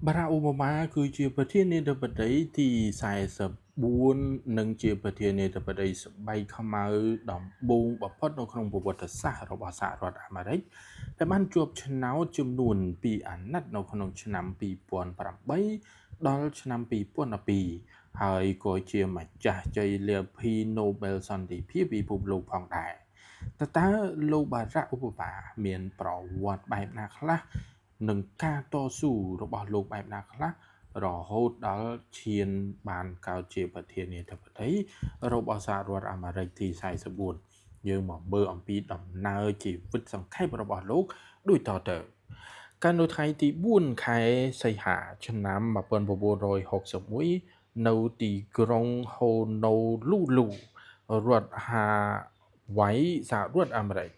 បារ៉ាក់អូបាម៉ាគឺជាប្រធានាធិបតីទី44និងជាប្រធានាធិបតីស្បែកខ្មៅដំបូងបំផុតនៅក្នុងប្រវត្តិសាស្ត្ររបស់សហរដ្ឋអាមេរិកដែលបានជាប់ឆ្នោតចំនួន2អាណត្តិនៅក្នុងឆ្នាំ2008ដល់ឆ្នាំ2012ហើយក៏ជាម្ចាស់ជ័យលាភី Nobel សន្តិភាពពិភពលោកផងដែរតើលោកបារ៉ាក់អូបាម៉ាមានប្រវត្តិបែបណាខ្លះនឹងការតស៊ូរបស់លោកបែបណាខ្លះរហូតដល់ឈានបានកើតជាប្រធានាធិបតីរបស់សហរដ្ឋអាមេរិកទី44យើងមកមើលអំពីដំណើរជីវិតសង្ខេបរបស់លោកដូចតទៅកាលនៅថ្ងៃទី4ខែសីហាឆ្នាំ1961នៅទីក្រុងហូណូលូលូរដ្ឋហាវ៉ៃសហរដ្ឋអាមេរិក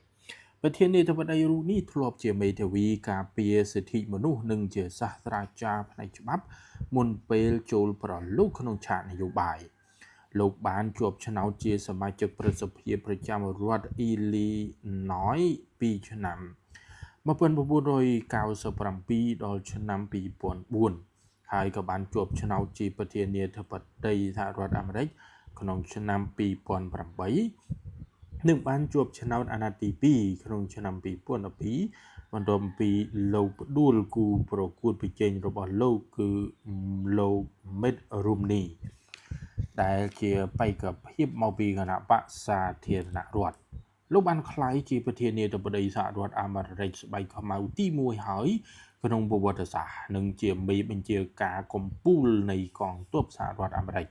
ប្រធានាធិបតីរូបនេះធ្លាប់ជាមេធាវីការពារសិទ្ធិមនុស្សនិងជាសាស្ត្រាចារ្យផ្នែកច្បាប់មុនពេលចូលប្រឡូកក្នុងឆាកនយោបាយលោកបានជាប់ឆ្នោតជាសមាជិកព្រឹទ្ធសភាប្រចាំរដ្ឋអ៊ីលីណយ2ឆ្នាំ1997ដល់ឆ្នាំ2004ហើយក៏បានជាប់ឆ្នោតជាប្រធានាធិបតីសហរដ្ឋអាមេរិកក្នុងឆ្នាំ2008និងបានជាប់ឆ្នោតអាណត្តិទី2ក្នុងឆ្នាំ2012បន្ទាប់ពីលោកផ្ដួលគូប្រកួតប្រជែងរបស់លោកគឺលោក Mitt Romney ដែលជាបេក្ខភាពមកពីគណៈបក្សសាធារណរដ្ឋលោកបានក្លាយជាប្រធានាធិបតីសហរដ្ឋអាមេរិកស្បែកខ្មៅទី1ហើយក្នុងប្រវត្តិសាស្ត្រនិងជាមេបញ្ជាការកំពូលនៃកងទ័ពសហរដ្ឋអាមេរិក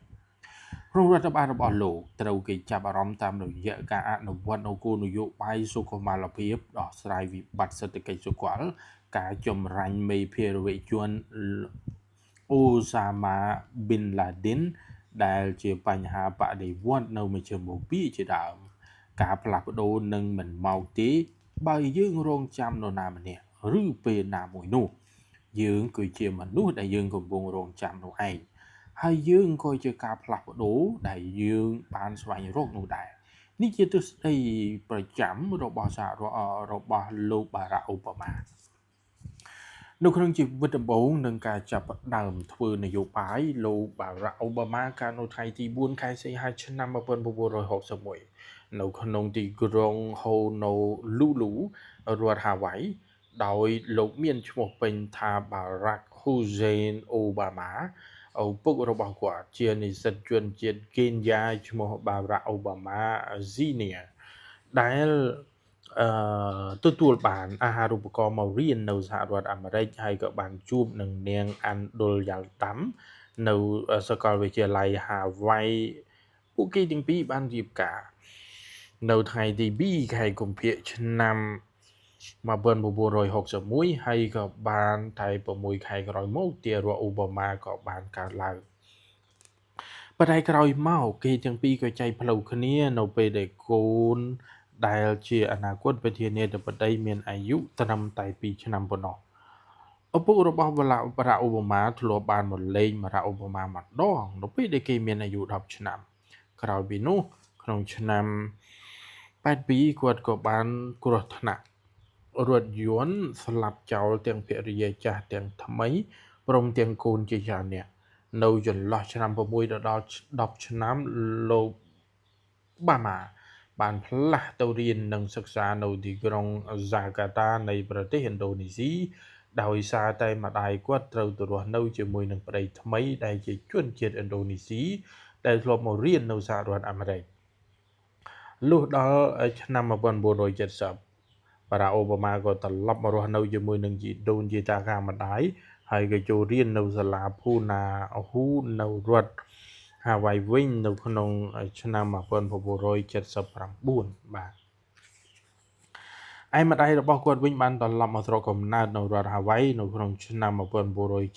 ក្នុងរដ្ឋបាលរបស់លោកត្រូវគេចាប់អារម្មណ៍តាមរយៈការអនុវត្តនូវគោលនយោបាយសុខុមាលភាពដោះស្រាយវិបត្តិសេដ្ឋកិច្ចសកលការចម្រាញ់មេភារវជនអូសាម៉ាប៊ីនឡាឌិនដែលជាបញ្ហាបដិវត្តន៍នៅមជ្ឈមបូព៌ាជាដើមការផ្លាស់ប្ដូរនឹងមិនមកទេបើយើងរងចាំនរណាម្នាក់ឬពេលណាមួយនោះយើងគឺជាមនុស្សដែលយើងកំពុងរងចាំនោះឯងហើយយើងក៏ជាការផ្លាស់ប្ដូរដែលយើងបានស្វែងរកនោះដែរនេះជាទស្សនវិជ្ជាប្រចាំរបស់របស់លោកបារ៉ាក់អូបាម៉ានៅក្នុងជីវិតដំបូងនឹងការចាប់ផ្ដើមធ្វើនយោបាយលោកបារ៉ាក់អូបាម៉ាកាលនៅថ្ងៃទី4ខែសីហាឆ្នាំ1961នៅក្នុងទីក្រុងហូណូលូលូរដ្ឋហាវ៉ៃដោយលោកមានឈ្មោះពេញថាបារ៉ាក់ហ៊ូសេនអូបាម៉ាឪពុករបស់គាត់ជានិស្សិតជនជាតិកេនយ៉ាឈ្មោះបារ៉ាក់អូបាម៉ាស៊ីនីដែលទទួលបានអាហារូបករណ៍មករៀននៅសហរដ្ឋអាមេរិកហើយក៏បានជួបនឹងនាងអាន់ដុលយ៉ាល់តាំនៅសាកលវិទ្យាល័យហាវ៉ៃពួកគេទាំងពីរបានរៀបការនៅថ្ងៃទី2ខែកុម្ភៈឆ្នាំ1961ហើយក៏បានតែ6ខែក្រោយមកទាររដ្ឋអូបាម៉ាក៏បានកើតឡើងប៉ុន្តែក្រោយមកគេទាំងពីរក៏ចែកផ្លូវគ្នានៅពេលដែលកូនដែលជាអនាគតប្រធានាធិបតីមានអាយុត្រឹមតែ2ឆ្នាំប៉ុណ្ណោះឪពុករបស់បារ៉ាក់អូបាម៉ាធ្លាប់បានមកលេងបារ៉ាក់អូបាម៉ាម្ដងនៅពេលដែលគេមានអាយុ10ឆ្នាំក្រោយពីនោះក្នុងឆ្នាំ82គាត់ក៏បានគ្រោះថ្នាក់រថយន្តស្លាប់ចោលទាំងភរិយាចាស់ទាំងថ្មីព្រមទាំងកូនជាច្រើននាក់នៅចន្លោះឆ្នាំ6ដល់10ឆ្នាំលោកបាម៉ាបានផ្លាស់ទៅរៀននិងសិក្សានៅទីក្រុងហ្សាកាតានៃប្រទេសឥណ្ឌូនេស៊ីដោយសារតែម្ដាយគាត់ត្រូវទៅរស់នៅជាមួយនឹងប្តីថ្មីដែលជាជនជាតិឥណ្ឌូនេស៊ីដែលធ្លាប់មករៀននៅសហរដ្ឋអាមេរិកលុះដល់ឆ្នាំ1970បារ៉ាក់អូបាម៉ាក៏ត្រឡប់មករស់នៅជាមួយនឹងជីដូនជីតាខាងម្ដាយហើយក៏ចូលរៀននៅសាលាភូណាហ៊ូនៅរដ្ឋហាវ៉ៃវិញនៅក្នុងឆ្នាំ1979បាទឯម្ដាយរបស់គាត់វិញបានត្រឡប់មកស្រុកកំណើតនៅរដ្ឋហាវ៉ៃនៅក្នុងឆ្នាំ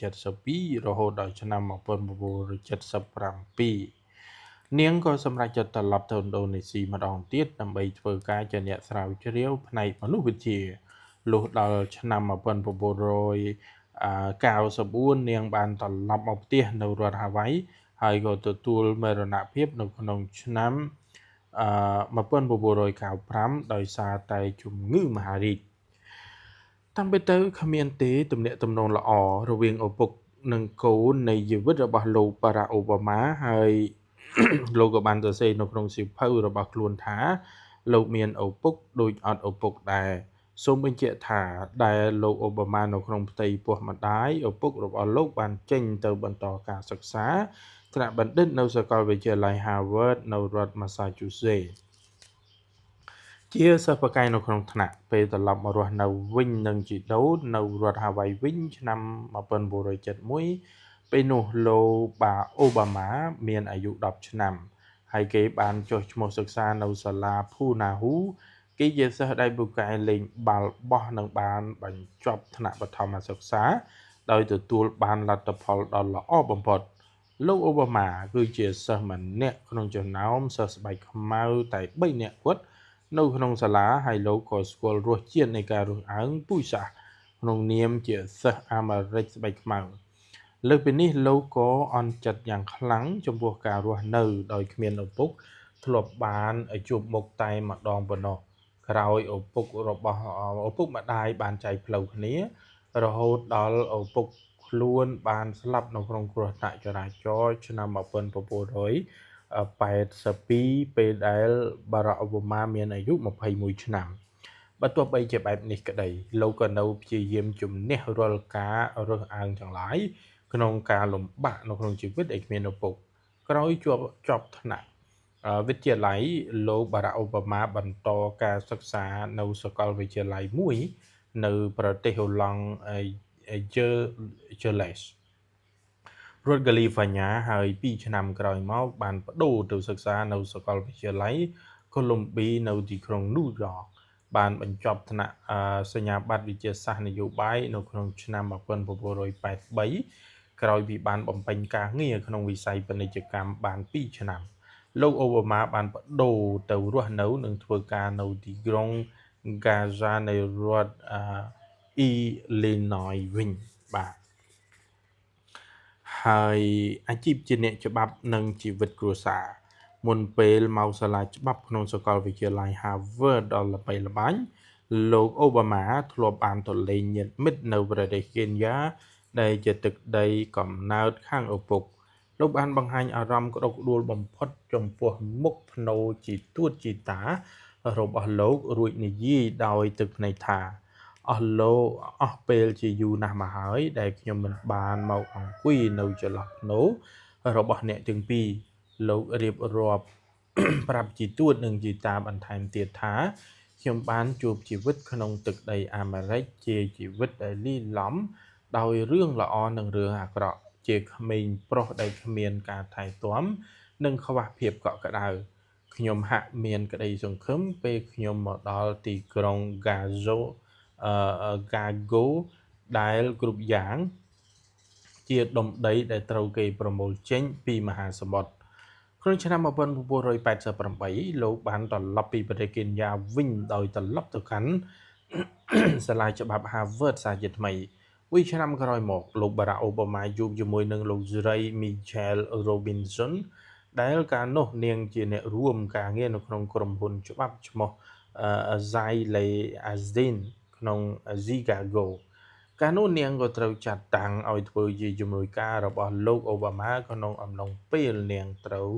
1972រហូតដល់ឆ្នាំ1977នាងក៏សម្រេចចិត្តត្រឡប់ទៅឥណ្ឌូនេស៊ីម្ដងទៀតដើម្បីធ្វើការជាអ្នកស្រាវជ្រាវផ្នែកមនុស្សវិទ្យាលុះដល់ឆ្នាំ1994នាងបានត្រឡប់មកផ្ទះនៅរដ្ឋហាវ៉ៃហើយក៏ទទួលមរណភាពនៅក្នុងឆ្នាំ1995ដោយសារតែជំងឺមហារីកតាមពិតទៅគ្មានទេទំនាក់ទំនងល្អរវាងឪពុក នឹងកូននៃជីវិតរបស់លោកបារ៉ាក់អូបាម៉ាហើយ លោកក៏បានសរសេរនៅក្នុងសៀវភៅរបស់ខ្លួនថាលោកមានឪពុកដូចអត់ឪពុកដែរសូមបញ្ជាក់ថាដែលលោកអូបាម៉ានៅក្នុងផ្ទៃពោះម្ដាយឪពុករបស់លោកបានចេញទៅបន្តការសិក្សាថ្នាក់បណ្ឌិតនៅសាកលវិទ្យាល័យ Harvard នៅរដ្ឋ Massachusetts ជាសិស្សបកាយនៅក្នុងថ្នាក់ពេលត្រឡប់មករស់នៅវិញនឹងជីដូននៅរដ្ឋ Hawaii វិញឆ្នាំ1971ពេលនោះលោកបាអូបាម៉ាមានអាយុ10ឆ្នាំហើយគេបានចុះឈ្មោះសិក្សានៅសាលា Punahou គេជាសិស្សដែលពូកែលេងបាល់បោះនិងបានបញ្ចប់ថ្នាក់បឋមសិក្សាដោយទទួលបានលទ្ធផលដ៏ល្អបំផុតលោកអូបាម៉ាគឺជាសិស្សម្នាក់ក្នុងចំណោមសិស្សស្បែកខ្មៅតែ3នាក់គត់នៅក្នុងសាលាហើយលោកក៏ស្គាល់រសជាតិនៃការរើសអើងពូជសាសន៍ក្នុងនាមជាសិស្សអាមេរិកស្បែកខ្មៅលើសពីនេះលោកក៏អន់ចិត្តយ៉ាងខ្លាំងចំពោះការរស់នៅដោយគ្មានឪពុកធ្លាប់បានជួបមុខតែម្ដងប៉ុណ្ណោះក្រោយឪពុកម្ដាយបានចែកផ្លូវគ្នារហូតដល់ឪពុកខ្លួនបានស្លាប់នៅក្នុងគ្រោះថ្នាក់ចរាចរណ៍ឆ្នាំ1982ពេលដែលបារ៉ាក់អូបាម៉ាមានអាយុ21ឆ្នាំបើទោះបីជាបែបនេះក្តីលោកក៏នៅព្យាយាមជំនះរាល់ការរើសអើងទាំងឡាយក្នុងការលំបាកនៅក្នុងជីវិតដែលគ្មានឪពុកក្រោយចប់ថ្នាក់វិទ្យាល័យលោកបារ៉ាក់អូបាម៉ាបន្តការសិក្សានៅសាកលវិទ្យាល័យមួយនៅប្រទេសហូឡង់Gerlesរដ្ឋ California ហើយ2ឆ្នាំក្រោយមកបានប្តូរទៅសិក្សានៅសាកលវិទ្យាល័យ Columbia នៅទីក្រុង New York បានបញ្ចប់ថ្នាក់សញ្ញាបត្រវិទ្យាសាស្ត្រនយោបាយនៅក្នុងឆ្នាំ1983ក្រោយពីបានបំពេញការងារក្នុងវិស័យពាណិជ្ជកម្មបាន2ឆ្នាំលោកអូបាម៉ាបានប្តូរទៅរស់នៅនិងធ្វើការនៅទីក្រុង Gaza នៃរដ្ឋ Illinois វិញបាទហើយអាជីពជាអ្នកច្បាប់និងជីវិតគ្រួសារមុនពេលមកសាលាច្បាប់ក្នុងសាកលវិទ្យាល័យ Harvard ដ៏ល្បីល្បាញលោកអូបាម៉ាធ្លាប់បានទៅលេងញាតិមិត្តនៅប្រទេសកេនយ៉ាដែលជាទឹកដីកំណើតខាងឪពុកលោកបានបង្ហាញអារម្មណ៍ក្តុកក្តួលបំផុតចំពោះមុខភ្នោជីទួតជីតារបស់លោករួចនិយាយដោយទឹកភ្នែកថាអស់ពេលជាយូរណាស់មកហើយដែលខ្ញុំមិនបានមកអង្គុយនៅចន្លោះភ្នោរបស់អ្នកទាំងពីរលោករៀបរាប់ប្រាប់ជីទួតនិងជីតាបន្ថែមទៀតថាខ្ញុំបានជួបជីវិតក្នុងទឹកដីអាមេរិកជាជីវិតដែលលាយឡំដោយរឿងល្អនិងរឿងអាក្រក់ជាក្មេងប្រុសដែលគ្មានការថែទាំនិងខ្វះភាពកក់ក្ដៅខ្ញុំហាក់មានក្តីសង្ឃឹមពេលខ្ញុំមកដល់ទីក្រុងGago ដែលគ្រប់យ៉ាងជាដុំដីដែលត្រូវគេប្រមូលចេញពីមហាសមុទ្រក្នុងឆ្នាំ1988លោកបានត្រឡប់ពីប្រទេសកេនយ៉ាវិញដោយត្រឡប់ទៅកាន់សាលាច្បាប់ Harvard សាជាថ្មីមួយឆ្នាំក្រោយមកលោកបារ៉ាក់អូបាម៉ាជួបជាមួយនឹងលោកស្រី Michelle Robinson ដែលកាលនោះនាងជាអ្នករួមការងារនៅក្នុងក្រុមហ៊ុនច្បាប់ឈ្មោះ Zile Azdin ក្នុង Chicago កាលនោះនាងក៏ត្រូវចាត់តាំងឲ្យធ្វើជាជំនួយការរបស់លោកអូបាម៉ាក្នុងអំឡុងពេលនាងត្រូវ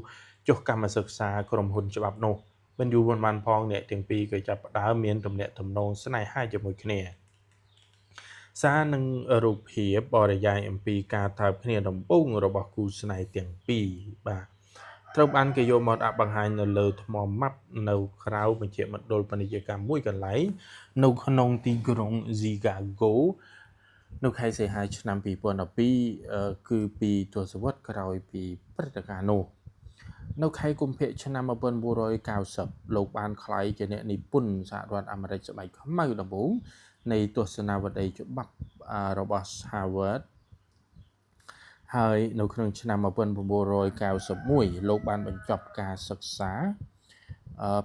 ចុះកម្មសិក្សាក្រុមហ៊ុនច្បាប់នោះមិនយូរប៉ុន្មានផងអ្នកទាំងពីរក៏ចាប់ផ្ដើមមានទំនាក់ទំនងស្នេហាជាមួយគ្នាសារនិងរូបភាពបរិយាយអំពីការថើបគ្នាដំបូងរបស់គូស្នេហ៍ទាំងពីរបាទត្រូវបានគេយកមកដាក់បង្ហាញនៅលើថ្មម៉ាប់នៅក្រៅមជ្ឈមណ្ឌលពាណិជ្ជកម្មមួយកន្លែងនៅក្នុងទីក្រុង Chicago នៅខែសីហាឆ្នាំ2012គឺពីទសវត្សរ៍ក្រោយពីព្រឹត្តិការណ៍នោះនៅខែកុម្ភៈឆ្នាំ1990លោកបានក្លាយជាអ្នកនិពន្ធសហរដ្ឋអាមេរិកស្បែកខ្មៅដំបូងនៃទស្សនាវដ្តីច្បាប់របស់ Harvard ហើយនៅក្នុងឆ្នាំ1991លោកបានបញ្ចប់ការសិក្សា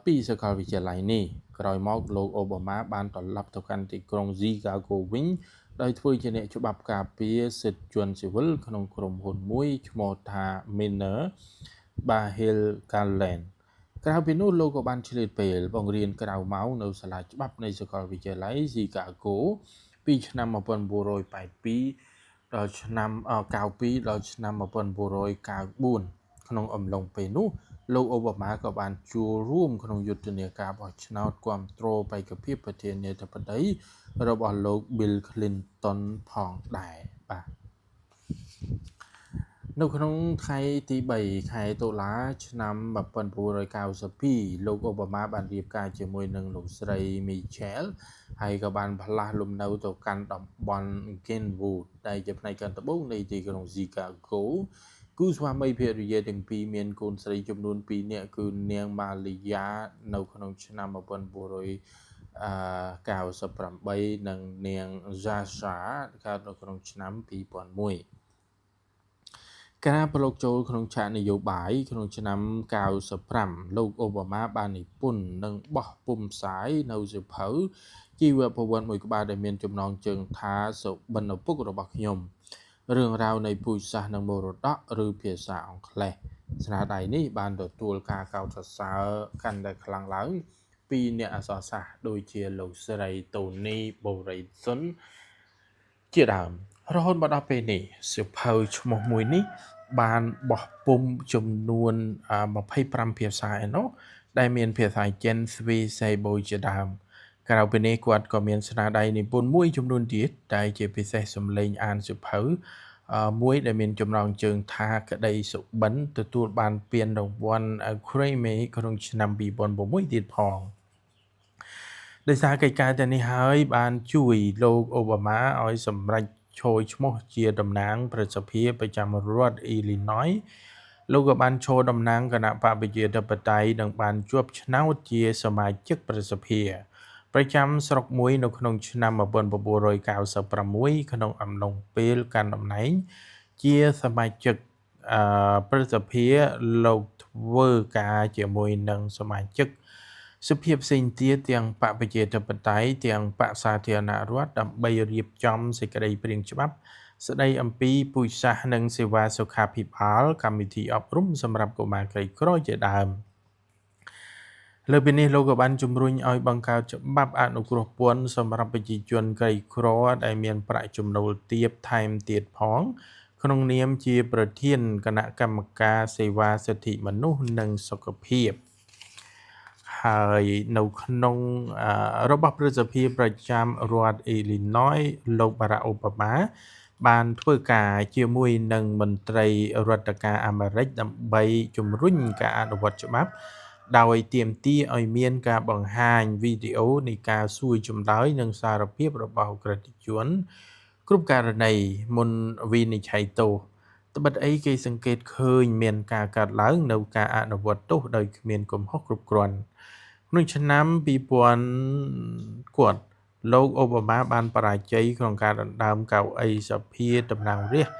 ពីសាកលវិទ្យាល័យនេះក្រោយមកលោកអូបាម៉ាបានត្រឡប់ទៅកាន់ទីក្រុង Chicago វិញដោយធ្វើជាអ្នកច្បាប់ការពារសិទ្ធិជនស៊ីវិលក្នុងក្រុមហ៊ុនមួយឈ្មោះថា Miner Bahil Garland ក្រៅពីនោះលោកក៏បានឆ្លៀតពេលបង្រៀនក្រៅម៉ោងនៅសាលាច្បាប់នៃសាកលវិទ្យាល័យ Chicago ពីឆ្នាំ1982 ដល់ឆ្នាំ92ដល់ឆ្នាំ1994ក្នុងអំឡុងពេលនោះលោកអូបាម៉ាក៏បានចូលរួមក្នុងយុទ្ធនាការបោះឆ្នោតគាំទ្របេក្ខភាពប្រធានាធិបតីរបស់លោក Bill Clinton ផងដែរបាទនៅក្នុងថ្ងៃទី3ខែតុលាឆ្នាំ1992លោកអូបាម៉ាបានរៀបការជាមួយនឹងលោកស្រី Michelle ហើយក៏បានផ្លាស់លំនៅទៅកាន់តំបន់ Kenwood ដែលជាផ្នែកខាងត្បូងនៃទីក្រុង Chicago គូស្វាមីភរិយាទាំងពីរមានកូនស្រីចំនួន2នាក់គឺនាង Malia នៅក្នុងឆ្នាំ1998និងនាង Zasha កើតនៅក្នុងឆ្នាំ2001ការប្រឡូកចូលក្នុងឆាកនយោបាយក្នុងឆ្នាំ95លោកអូបាម៉ាបាននិពន្ធនិងបោះពុម្ពផ្សាយនៅសៀវភៅជីវប្រវត្តិមួយក្បាលដែលមានចំណងជើងថាសុបិនឪពុករបស់ខ្ញុំរឿងរ៉ាវនៃពូជសាសន៍និងមរតកឬភាសាអង់គ្លេសស្នាដៃនេះបានទទួលការកោតសរសើរកាន់តែខ្លាំងឡើងពីអ្នកអក្សរសាស្ត្រដូចជាលោកស្រី Toni Morrison ជាដើមរហូតមកដល់ពេលនេះសៀវភៅឈ្មោះមួយនេះបានបោះពុម្ពចំនួន25ភាសាឯណោះដែលមានភាសាចិនស្វីសសេបូជាដើមក្រៅពីនេះគាត់ក៏មានស្នាដៃនិពន្ធមួយចំនួនទៀតដែលជាពិសេសសម្លេងអានសៀវភៅមួយដែលមានចំណងជើងថាក្តីសុបិនទទួលបានពានរង្វាន់ Grammy ក្នុងឆ្នាំ2006ទៀតផងដោយសារកិច្ចការទាំងនេះហើយបានជួយលោកអូបាម៉ាឲ្យសម្រេចឈរឈ្មោះជាតំណាងប្រសិទ្ធិប្រចាំរដ្ឋ Illinois លោកក៏បានឈរតំណាងគណៈបកប្រជាធិបតេយ្យនិងបានជាប់ឆ្នោតជាសមាជិកប្រសិទ្ធិប្រចាំស្រុកមួយនៅក្នុងឆ្នាំ1996ក្នុងអំឡុងពេលកាន់តំណែងជាសមាជិកប្រសិទ្ធិលោកធ្វើការជាមួយនឹងសមាជិកសភាផ្សេងទៀតទាំងបកប្រជាធិបតេយ្យទាំងបកសាធារណរដ្ឋដើម្បីរៀបចំសេចក្តីព្រាងច្បាប់ស្តីអំពីពូជសាសន៍និងសេវាសុខាភិបាលកម្មវិធីអប់រំសម្រាប់កុមារក្រីក្រជាដើមលើពីនេះលោកក៏បានជំរុញឲ្យបង្កើតច្បាប់អនុគ្រោះពន្ធសម្រាប់ប្រជាជនក្រីក្រដែលមានប្រាក់ចំណូលទាបថែមទៀតផងក្នុងនាមជាប្រធានគណៈកម្មការសេវាសិទ្ធិមនុស្សនិងសុខភាពហើយនៅក្នុងរបស់ប្រសិទ្ធិប្រចាំរដ្ឋ Illinois លោក Barack Obama បានធ្វើការជាមួយនឹងមន្ត្រីរដ្ឋការអាមេរិកដើម្បីជំរុញការអនុវត្តច្បាប់ដោយទាមទារឲ្យមានការបង្ហាញវីដេអូនៃការសួរចម្លើយនិងសារភាពរបស់អក្រិតជនគ្រប់ករណីមុនវិនិច្ឆ័យទោសត្បិតអីគេសង្កេតឃើញមានការកាត់ឡើងនៅការអនុវត្តទោសដោយគ្មានកំហុសគ្រប់គ្រាន់ក្នុងឆ្នាំ2000គាត់លោកអូបាម៉ាបានបរាជ័យក្នុងការដណ្ដើមកៅអីសភាតំណាងរាស្ត្រ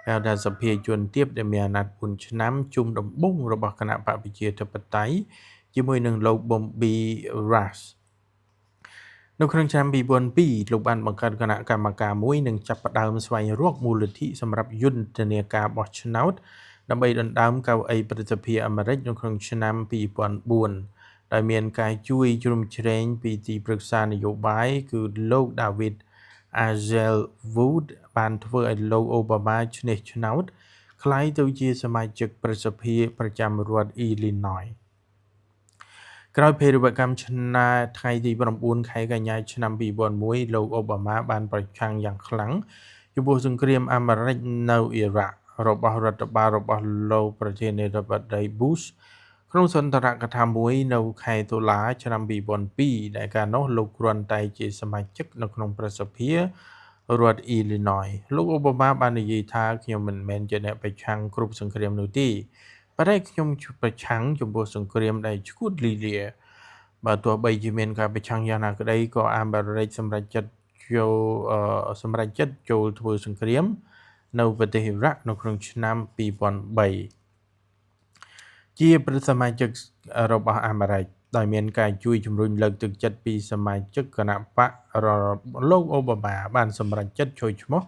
ហៅថាសភាជនទាបដែលមានអាណត្តិ4ឆ្នាំជុំដំបូងរបស់គណៈបកប្រជាធិបតេយ្យជាមួយនឹងលោក Bobby Rush នៅក្នុងឆ្នាំ2002លោកបានបង្កើតគណៈកម្មការមួយនិងចាប់ផ្ដើមស្វែងរកមូលនិធិសម្រាប់យុទ្ធនាការបោះឆ្នោតដើម្បីដណ្ដើមកៅអីប្រសិទ្ធិអាមេរិកនៅក្នុងឆ្នាំ2004ដែលមានការជួយជ្រោមជ្រែងពីទីប្រឹក្សានយោបាយគឺលោក David Axelwood បានធ្វើឲ្យលោកអូបាម៉ាឈ្នះឆ្នោតក្លាយទៅជាសមាជិកប្រសិទ្ធិប្រចាំរដ្ឋ Illinois ក្រោយពេលវិកម្មឆ្នាំថ្ងៃទី9ខែកញ្ញាឆ្នាំ2001លោកអូបាម៉ាបានប្រឆាំងយ៉ាងខ្លាំងចំពោះសង្គ្រាមអាមេរិកនៅអ៊ីរ៉ាក់របស់រដ្ឋបាលរបស់លោកប្រធានាធិបតី Bush ក្នុងសន្ទរកថាមួយនៅខែតុលាឆ្នាំ2002ដែលកាលនោះលោកគ្រាន់តែជាសមាជិកនៅក្នុងប្រសិទ្ធិរដ្ឋ Illinois លោកអូបាម៉ាបាននិយាយថាខ្ញុំមិនមែនជាអ្នកប្រឆាំងគ្រប់សង្គ្រាមនោះទេប៉ុន្តែខ្ញុំប្រឆាំងចំពោះសង្គ្រាមដែលឈួតលីលាបើទោះបីជាមានការប្រឆាំងយ៉ាងណាក្តីក៏អាមេរិកសម្រេចចិត្តចូលធ្វើសង្គ្រាមនៅប្រទេសអ៊ីរ៉ាក់នៅក្នុងឆ្នាំ2003ជាប្រធានសមាជិករបស់អាមេរិកដោយមានការជួយជំរុញលើកទឹកចិត្តពីសមាជិកគណៈបកលោកអូបាម៉ាបានសម្រេចចិត្តចូលឈ្មោះ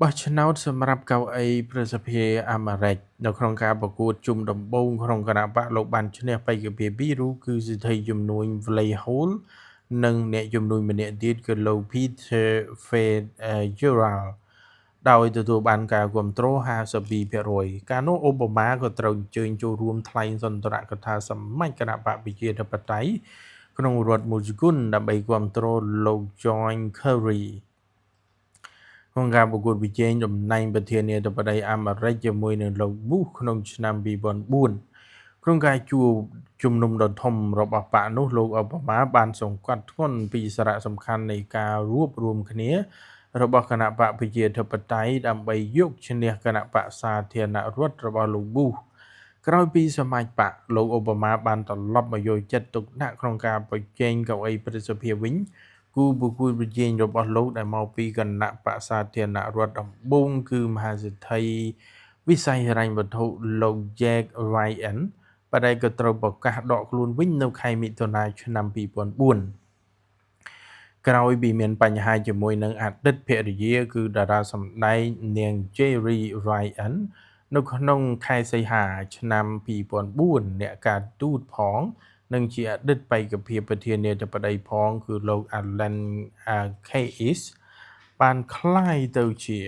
បោះឆ្នោតសម្រាប់កៅអីប្រសិទ្ធិអាមេរិកនៅក្នុងការប្រកួតជុំដំបូងក្នុងគណៈបកលោកបានឈ្នះបេក្ខភាព2រូបគឺសិទ្ធិជំនួញ Vlahol និងអ្នកជំនួញម្នាក់ទៀតគឺលោក Peter Fitzgerald ដោយទទួលបានការគ្រប់គ្រង 52% កាលនោះអូបាម៉ាក៏ត្រូវអញ្ជើញចូលរួមថ្លែងសុន្ទរកថាសម្មាចគណៈបកប្រជាធិបតេយ្យក្នុងរដ្ឋ Michigan ដើម្បីគ្រប់គ្រងលោក John Kerry ក្នុងការប្រកួតប្រជែងតំណែងប្រធានាធិបតីអាមេរិកជាមួយនឹងលោក Bush ក្នុងឆ្នាំ 2004 ក្នុងការជួបជំនុំដ៏ធំរបស់បកនោះលោកអូបាម៉ាបានសង្កត់ធ្ងន់ពីសារៈសំខាន់នៃការរួបរวมគ្នារបស់គណៈបកប្រជាធិបតេយ្យដើម្បីយកឈ្នះគណៈបកសាធារណរដ្ឋរបស់លោក Bush ក្រោយពីសមាជបកលោកអូបាម៉ាបានត្រឡប់មកយកចិត្តទុកដាក់ក្នុងការប្រជែងកៅអីប្រសិទ្ធភាពវិញគូប្រកួតប្រជែងរបស់លោកដែលមកពីគណៈបកសាធារណរដ្ឋដំបូងគឺមហាសេដ្ឋីវិស័យហិរញ្ញវត្ថុលោក Jack Ryan បដិក៏ត្រូវប្រកាសដកខ្លួនវិញនៅខែមិថុនាឆ្នាំ 2004 ក្រោយពីមានបញ្ហាជាមួយនឹងអតីតភរិយាគឺតារាសម្ដែងនាង Jerry Ryan នៅក្នុងខែសីហាឆ្នាំ 2004 អ្នកការទូតផងនិងជាអតីតបេក្ខភាពប្រធានាធិបតីផងគឺលោក Alan Keyes បានคล้ายទៅជា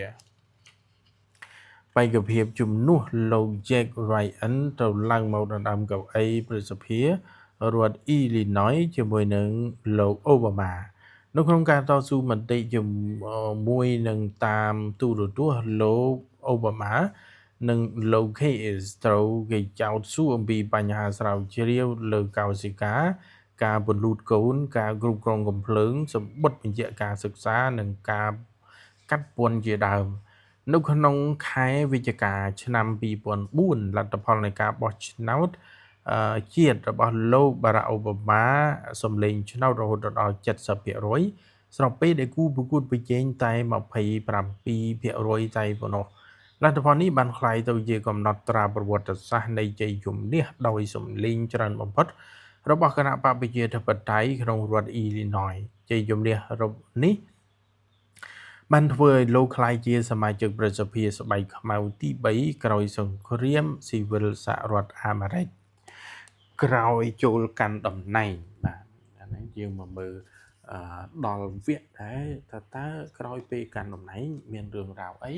បេក្ខភាពជំនួសលោក Jack Ryan ទៅឡើងមកដណ្ដើមកៅអីប្រសិទ្ធភាពរដ្ឋ Illinois ជាមួយនឹងលោក Obama នៅក្នុងការតស៊ូមតិជាមួយនឹងតាមទូរទស្សន៍លោក Obama និងលោក Keyes ត្រូវគេចោទសួរអំពីបញ្ហាស្រាវជ្រាវលើកោសិកាការពន្លូតកូនការគ្រប់គ្រងកំភ្លើងសម្បត្តិបញ្ជាក់ការសិក្សានិងការកាត់ពន្ធជាដើមនៅក្នុងខែវិច្ឆិកាឆ្នាំ 2004 លទ្ធផលនៃការបោះឆ្នោតជាតិរបស់លោក Barack Obama សម្លេងឆ្នោតរហូតដល់ 70% ស្របពេលដែលគូប្រកួតប្រជែងតែ 27% តែប៉ុណ្ណោះលទ្ធផលនេះបានคล้ายទៅជាកំណត់ត្រាប្រវត្តិសាស្ត្រនៃជ័យជំនះដោយសម្លេងច្រើនបំផុតរបស់គណៈបកប្រជាធិបតេយ្យក្នុងរដ្ឋ Illinois ជ័យជំនះនេះបានធ្វើឲ្យលោកក្លាយជាសមាជិកប្រសិទ្ធភាពស្បែកខ្មៅទី3ក្រោយសង្គ្រាមស៊ីវិលសហរដ្ឋអាមេរិកក្រោយចូលកាន់តំណែងបាទអានេះយើងមកមើលដល់វគ្គដែរតើក្រោយពេលកាន់តំណែងមានរឿងរ៉ាវអី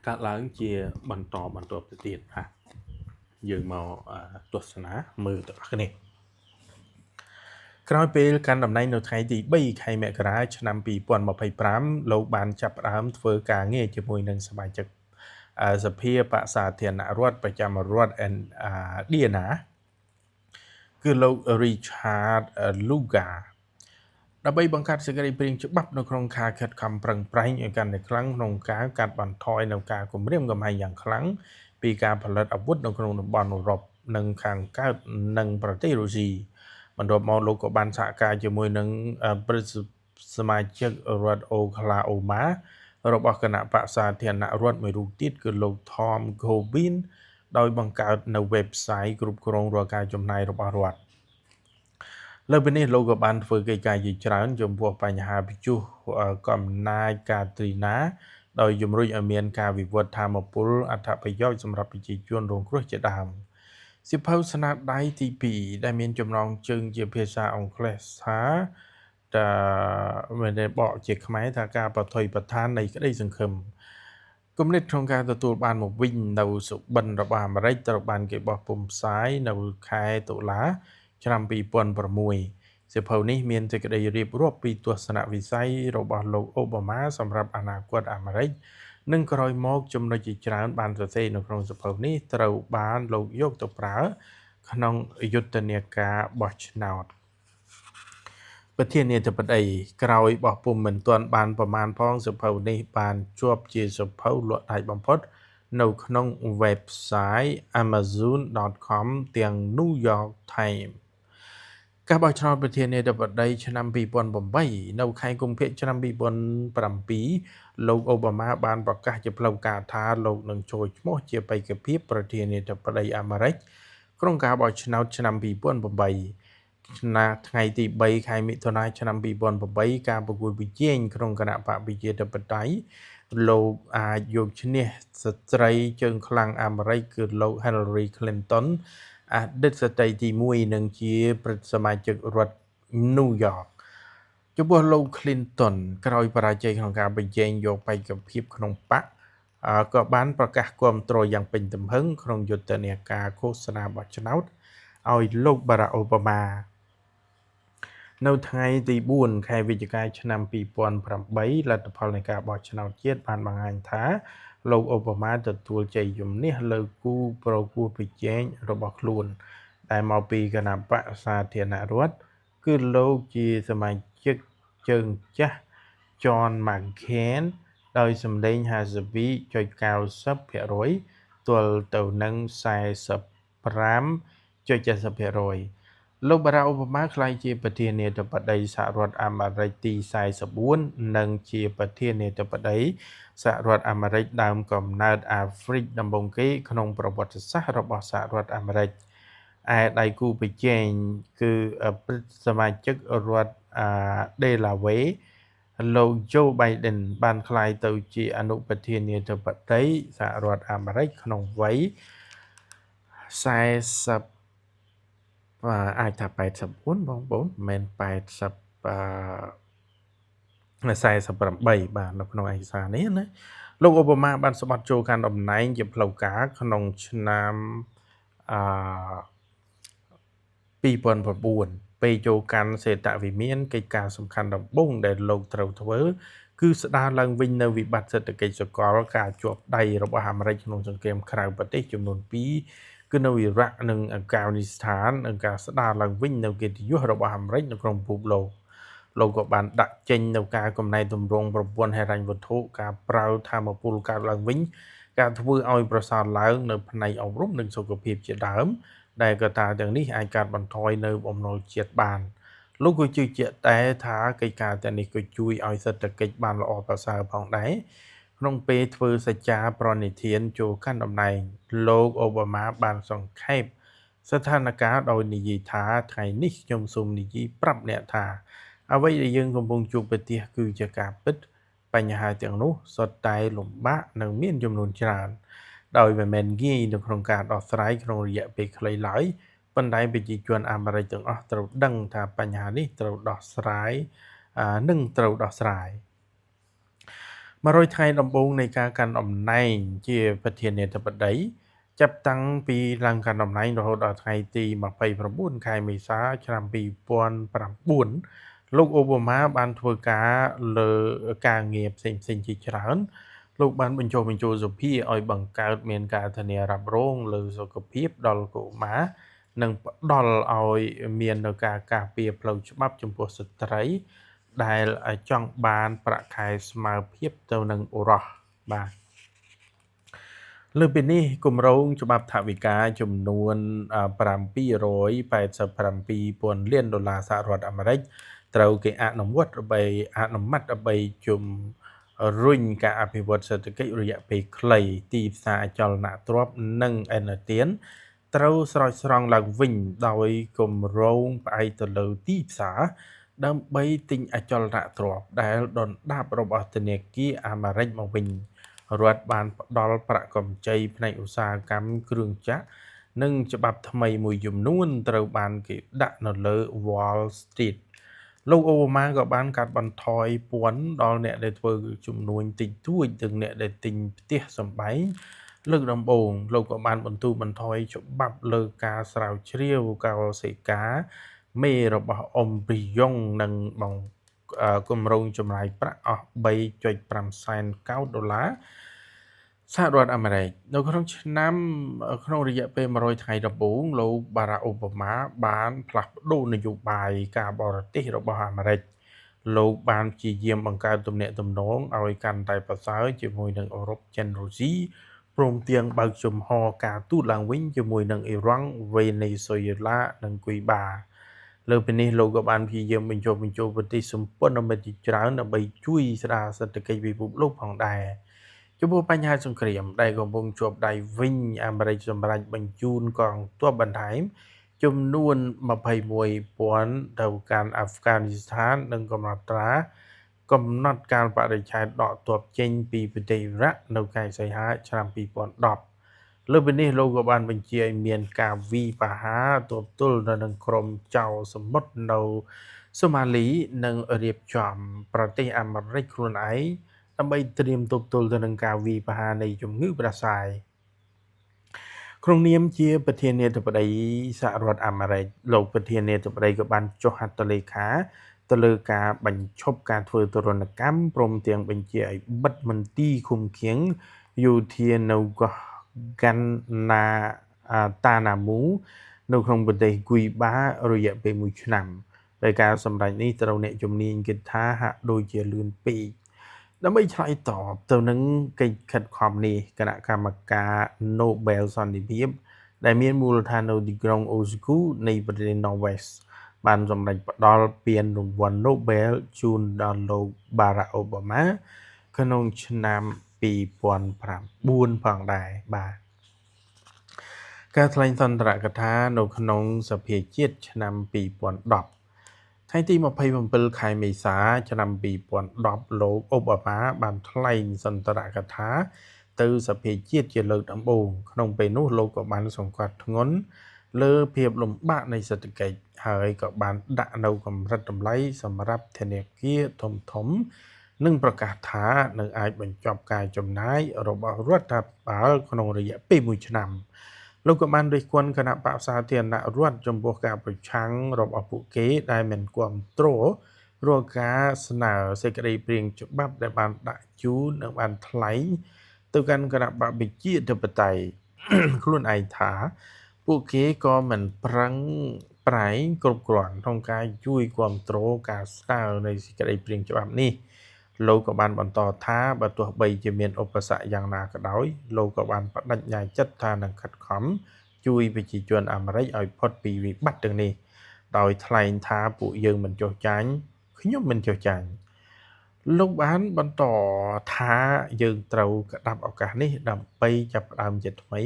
កើតឡើងជាបន្តទៅទៀតបាទយើងមកទស្សនាមើលទាំងអស់គ្នាក្រោយពេលកាន់តំណែងនៅថ្ងៃទី3ខែមករាឆ្នាំ 2025 លោកបានចាប់ផ្ដើមធ្វើការងារជាមួយនឹងសមាជិកសភាបកសាធារណរដ្ឋប្រចាំរដ្ឋIndiana គឺលោក Richard Lugar ដើម្បីបង្កើតសេចក្តីព្រាងច្បាប់នៅក្នុងការខិតខំប្រឹងប្រែងឲ្យកាន់តែខ្លាំងក្នុងការកាត់បន្ថយនៅការគំរាមកំហែងយ៉ាងខ្លាំងពីការផលិតអាវុធនៅក្នុងតំបន់អឺរ៉ុបនិងខាងកើតនិងប្រទេសរុស្ស៊ីបន្ទាប់មកលោកក៏បានសហការជាមួយនឹងសមាជិករដ្ឋអូក្លាអូម៉ារបស់គណៈបកសាធារណរដ្ឋមួយរូបទៀតគឺលោក Tom Coburn ដោយបង្កើតនៅ website គ្រប់គ្រងរាល់ការចំណាយរបស់រដ្ឋលើពីនេះលោកក៏បានធ្វើកិច្ចការជាច្រើនចំពោះបញ្ហាព្យុះកំណាចកាទ្រីណាដោយជំរុញឲ្យមានការវិវត្តថាមពលអត្ថប្រយោជន៍សម្រាប់ប្រជាជនរងគ្រោះជាដើមសៀវភៅស្នាដៃទី2ដែលមានចំណងជើងជាភាសាអង់គ្លេសថាមានបកជាខ្មែរថាការបថុយប្រឋាននៃក្តីសង្ឃឹមគំនិតក្នុងការទទួលបានមកវិញនៅសុបិនរបស់អាមេរិកត្រូវបានគេបោះពុម្ពផ្សាយនៅខែតុលាឆ្នាំ 2006 សៀវភៅនេះមានសេចក្តីរៀបរាប់ពីទស្សនវិស័យរបស់លោកអូបាម៉ាសម្រាប់អនាគតអាមេរិកនិងក្រោយមកចំណុចជាច្រើនបានសរសេរនៅក្នុងសៀវភៅនេះត្រូវបានលោកយកទៅប្រើក្នុងយុទ្ធនាការបោះឆ្នោតប្រធានាធិបតីក្រោយបោះពុម្ពមិនទាន់បានប្រមាណផងសៀវភៅនេះបានជាប់ជាសៀវភៅលក់ដាច់បំផុតនៅក្នុង website amazon.com ទាំង New York Times ការបោះឆ្នោតប្រធានាធិបតីឆ្នាំ 2008 នៅខែកុម្ភៈឆ្នាំ 2007 លោកអូបាម៉ាបានប្រកាសជាផ្លូវការថាលោកនឹងចូលឈ្មោះជាបេក្ខភាពប្រធានាធិបតីអាមេរិកក្នុងការបោះឆ្នោតឆ្នាំ 2008 ថ្ងៃទី3ខែមិថុនាឆ្នាំ 2008 ការប្រកួតប្រជែងក្នុងគណៈបកប្រជាធិបតេយ្យលោកអាចយកឈ្នះស្ត្រីជើងខ្លាំងអាមេរិកគឺលោក Hillary Clinton អតីតស្ត្រីទី1និងជាសមាជិករដ្ឋ New York ចំពោះលោក Clinton ក្រោយបរាជ័យក្នុងការបញ្ចេញយកបេក្ខភាពក្នុងបកក៏បានប្រកាសគាំទ្រយ៉ាងពេញទំហឹងក្នុងយុទ្ធនាការឃោសនាបោះឆ្នោតឲ្យលោក Barack Obama នៅថ្ងៃទី4ខែវិច្ឆិកាឆ្នាំ2008លទ្ធផលនៃការបោះឆ្នោតជាតិបានបង្ហាញថាលោកអូបាម៉ាទទួលជ័យជំនះលើគូប្រកួតប្រជែងរបស់ខ្លួនដែលមកពីគណបក្សសាធារណរដ្ឋគឺលោកជាសមាជិកជើងចាស់ John McCain ដោយសម្លេង 52.90% ទល់ទៅនឹង 45.70%លោក Barack Obama ក្លាយជាប្រធានាធិបតីសហរដ្ឋអាមេរិកទី44និងជាប្រធានាធិបតីសហរដ្ឋអាមេរិកដើមកំណើតអាហ្វ្រិកដំបូងគេក្នុងប្រវត្តិសាស្ត្ររបស់សហរដ្ឋអាមេរិកឯដៃគូប្រជែងគឺសមាជិករដ្ឋDelaware លោក Joe Biden បានក្លាយទៅជាអនុប្រធានាធិបតីសហរដ្ឋអាមេរិកក្នុងវ័យ40អាចថា84បងប្អូនមិនមែន48បាទនៅក្នុងឯកសារនេះណាលោកអូបាម៉ាបានសម្បត្តិចូលកាន់តំណែងជាផ្លូវការក្នុងឆ្នាំ2009ពេលចូលកាន់សេតវិមានកិច្ចការសំខាន់ដំបូងដែលលោកត្រូវធ្វើគឺស្ដារឡើងវិញនៅវិបត្តិសេដ្ឋកិច្ចសកលការជាប់ដៃរបស់អាមេរិកក្នុងសង្គ្រាមក្រៅប្រទេសចំនួន2គឺនៅអ៊ីរ៉ាក់និងអាហ្គានីស្ថាននិងការស្ដារឡើងវិញនៅកិត្តិយសរបស់អាមេរិកនៅក្នុងពិភពលោកក៏បានដាក់ចេញនៅការកំណែទម្រង់ប្រព័ន្ធហិរញ្ញវត្ថុការប្រើធម្មពលកើតឡើងវិញការធ្វើឲ្យប្រសើរឡើងនៅផ្នែកអប់រំនិងសុខភាពជាដើមដែលកត្តាទាំងនេះអាចកាត់បន្ថយនៅបំណុលជាតិបានលោកក៏ជឿជាក់តែថាកិច្ចការទាំងនេះក៏ជួយឲ្យសេដ្ឋកិច្ចបានល្អប្រសើរផងដែរក្នុងពេលធ្វើសច្ចាប្រណិធានចូលកាន់តំណែងលោកអូបាម៉ាបានសង្ខេបស្ថានភាពដោយនិយាយថាថ្ងៃនេះខ្ញុំសូមនិយាយប្រាប់អ្នកថាអ្វីដែលយើងកំពុងជួបប្រទះគឺជាការពិតបញ្ហាទាំងនោះសុទ្ធតែលំបាកនិងមានចំនួនច្រើនដោយមិនមែនងាយនៅក្នុងការដោះស្រាយក្នុងរយៈពេលខ្លីឡើយប៉ុន្តែប្រជាជនអាមេរិកទាំងអស់ត្រូវដឹងថាបញ្ហានេះត្រូវដោះស្រាយ100ថ្ងៃដំបូងនៃការកាន់តំណែងជាប្រធានាធិបតីចាប់តាំងពីឡើងកាន់តំណែងរហូតដល់ថ្ងៃទី29ខែមេសាឆ្នាំ2009លោកអូបាម៉ាបានធ្វើការលើការងារផ្សេងៗជាច្រើនលោកបានបញ្ចុះបញ្ចូលសភាឲ្យបង្កើតមានការធានារ៉ាប់រងលើសុខភាពដល់កុមារនិងផ្ដល់ឲ្យមាននៅការការពារផ្លូវច្បាប់ចំពោះស្ត្រីដែលចង់បានប្រាក់ខែស្មើភាពទៅនឹងបុរសបាទលើពីនេះគម្រោងច្បាប់ថវិកាចំនួន$787,000,000,000សហរដ្ឋអាមេរិកត្រូវគេអនុម័តដើម្បីជំរុញការអភិវឌ្ឍសេដ្ឋកិច្ចរយៈពេលខ្លីទីផ្សារអចលនទ្រព្យនិងឥណទានត្រូវស្រោចស្រង់ឡើងវិញដោយគម្រោងផ្អែកទៅលើទីផ្សារដើម្បីទិញអចលនទ្រព្យដែលដុនដាបរបស់ធនាគារអាមេរិកមកវិញរដ្ឋបានផ្ដល់ប្រាក់កម្ចីផ្នែកឧស្សាហកម្មគ្រឿងចក្រនិងច្បាប់ថ្មីមួយចំនួនត្រូវបានគេដាក់នៅលើ Wall Street លោកអូបាម៉ាក៏បានកាត់បន្ថយពន្ធដល់អ្នកដែលធ្វើជំនួញតិចតួចនិងអ្នកដែលទិញផ្ទះសម្បែងលើកដំបូងលោកក៏បានបន្ថយច្បាប់លើការស្រាវជ្រាវកោសិកាមេរបស់អ៊ំព្រីយ៉ុងនិងគម្រោងចំណាយប្រាក់អស់$3.5 សែនកោដសហរដ្ឋអាមេរិកនៅក្នុងរយៈពេល100ថ្ងៃដំបូងលោកបារ៉ាក់អូបាម៉ាបានផ្លាស់ប្ដូរនយោបាយការបរទេសរបស់អាមេរិកលោកបានព្យាយាមបង្កើតទំនាក់ទំនងឲ្យកាន់តែប្រសើរជាមួយនឹងអឺរ៉ុបចិនរុស្ស៊ីព្រមទាំងបើកចំហការទូតឡើងវិញជាមួយនឹងអ៊ីរ៉ង់វេណេស៊ុយអេឡានិងគូបាលើពីនេះលោកក៏បានព្យាយាមបញ្ចុះបញ្ចូលប្រទេសសម្ព័ន្ធមិត្តជាច្រើនដើម្បីជួយស្ដារសេដ្ឋកិច្ចពិភពលោកផងដែរចំពោះបញ្ហាសង្គ្រាមដែលកំពុងជាប់ដៃវិញអាមេរិកសម្រេចបញ្ជូនកងទ័ពបន្ថែមចំនួន21,000ទៅកាន់អាហ្វហ្គានីស្ថាននិងកំណត់កាលបរិច្ឆេទដកទ័ពចេញពីប្រទេសអ៊ីរ៉ាក់នៅខែសីហាឆ្នាំ2010លើពីនេះលោកក៏បានបញ្ជាឲ្យមានការវាយប្រហារទប់ទល់នៅនឹងក្រុមចៅសមុទ្រនៅ សូម៉ាលីនឹងរៀបចំប្រទេសអាមេរិកខ្លួនឯងដើម្បីត្រៀមទប់ទល់ទៅនឹងការវាយប្រហារនៃជំងឺផ្ដាសាយក្នុងនាមជាប្រធានាធិបតីសហរដ្ឋអាមេរិកលោកប្រធានាធិបតីក៏បានចុះហត្ថលេខាទៅលើការបញ្ឈប់ការធ្វើទរណកម្មព្រមទាំងបញ្ជាឲ្យបិទមន្ទីរឃុំឃាំងយោធានៅកោះកាន់ណាតាណាមូនៅក្នុងប្រទេសគួយបារយៈពេល1ឆ្នាំដោយការសម្រេចនេះត្រូវអ្នកជំនាញគិតថាហាក់ដូចជាលឿនពេកដើម្បីឆ្លើយតបទៅនឹងកិច្ចខិតខំនេះគណៈកម្មការ Nobel សន្តិភាពដែលមានមូលដ្ឋាននៅទីក្រុងអូស្គូនៃប្រទេស Norway បានសម្រេចផ្ដល់ពានរង្វាន់ Nobel ជូនដល់លោក Barack Obama ក្នុងឆ្នាំ2004ផងដែរបាទការថ្លែងសន្ទរកថានៅក្នុងសភាជាតិឆ្នាំ2010ថ្ងៃទី27ខែមេសាឆ្នាំ2010លោកអូបាម៉ាបានថ្លែងសន្ទរកថាទៅសភាជាតិជាលើកដំបូងក្នុងពេលនោះលោកក៏បានសង្កត់ធ្ងន់លើភាពលំបាកនៃសេដ្ឋកិច្ចហើយក៏បានដាក់នៅកម្រិតតម្លៃសម្រាប់ធនាគារធំៗនិងប្រកាសថានឹងអាចបញ្ចប់ការចំណាយរបស់រដ្ឋាភិបាលក្នុងរយៈពេល1ឆ្នាំលោកក៏បានរិះគន់គណៈបក្សសាធារណរដ្ឋចំពោះការប្រឆាំងរបស់ពួកគេដែលមិនគ្រប់គ្រងរាល់ការស្នើសេចក្តីព្រាងច្បាប់ដែលបានដាក់ជូននិងបានថ្លែងទៅកាន់គណៈបព្វជិធិបតេយ្យខ្លួនឯងថាពួកគេក៏មិនប្រឹងប្រែងគ្រប់គ្រាន់ក្នុងការជួយគ្រប់គ្រងការស្នើនៃសេចក្តីព្រាងច្បាប់នេះលោកក៏បានបន្តថាបើទោះបីជាមានឧបសគ្គយ៉ាងណាក៏ដោយលោកក៏បានបដិញ្ញាចិត្តថានឹងខិតខំជួយប្រជាជនអាមេរិកឲ្យផុតពីវិបត្តិទាំងនេះដោយថ្លែងថាពួកយើងមិនចុះចាញ់ខ្ញុំមិនចុះចាញ់លោកបានបន្តថាយើងត្រូវក្តាប់ឱកាសនេះដើម្បីចាប់ផ្ដើមជាថ្មី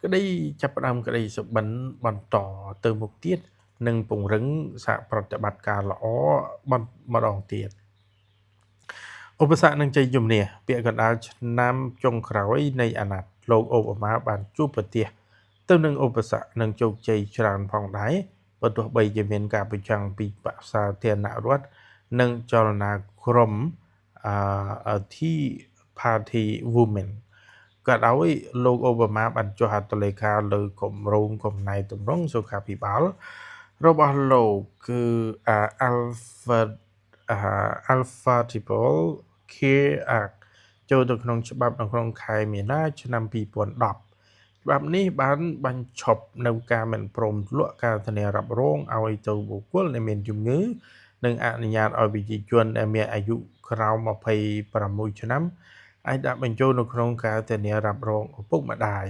ក្តីចាប់ផ្ដើមក្តីសុបិនបន្តទៅមុខទៀតនិងពង្រឹងសហប្រតិបត្តិការល្អម្ដងទៀតឧបសគ្គនឹងជ័យជំនះពាក់កណ្ដាលឆ្នាំចុងក្រោយនៃអាណត្តិលោកអូបាម៉ាបានជួបប្រទះទៅនឹងឧបសគ្គនិងជោគជ័យច្រើនផងដែរបើទោះបីជាមានការប្រឆាំងពីបក្សសាធារណរដ្ឋនិងចលនាក្រុមTea Party Women ក៏ដោយលោកអូបាម៉ាបានចុះហត្ថលេខាលើគម្រោងកំណែទម្រង់សុខាភិបាលរបស់លោកគឺ Affordable Care Act ចូលទៅក្នុងច្បាប់នៅក្នុងខែមីនាឆ្នាំ2010ច្បាប់នេះបានបញ្ឈប់នៅការមិនព្រមលក់ការធានារ៉ាប់រងឲ្យទៅបុគ្គលដែលមានជំងឺនិងអនុញ្ញាតឲ្យប្រជាជនដែលមានអាយុក្រោម26ឆ្នាំអាចដាក់បញ្ចូលនៅក្នុងការធានារ៉ាប់រងឪពុកម្ដាយ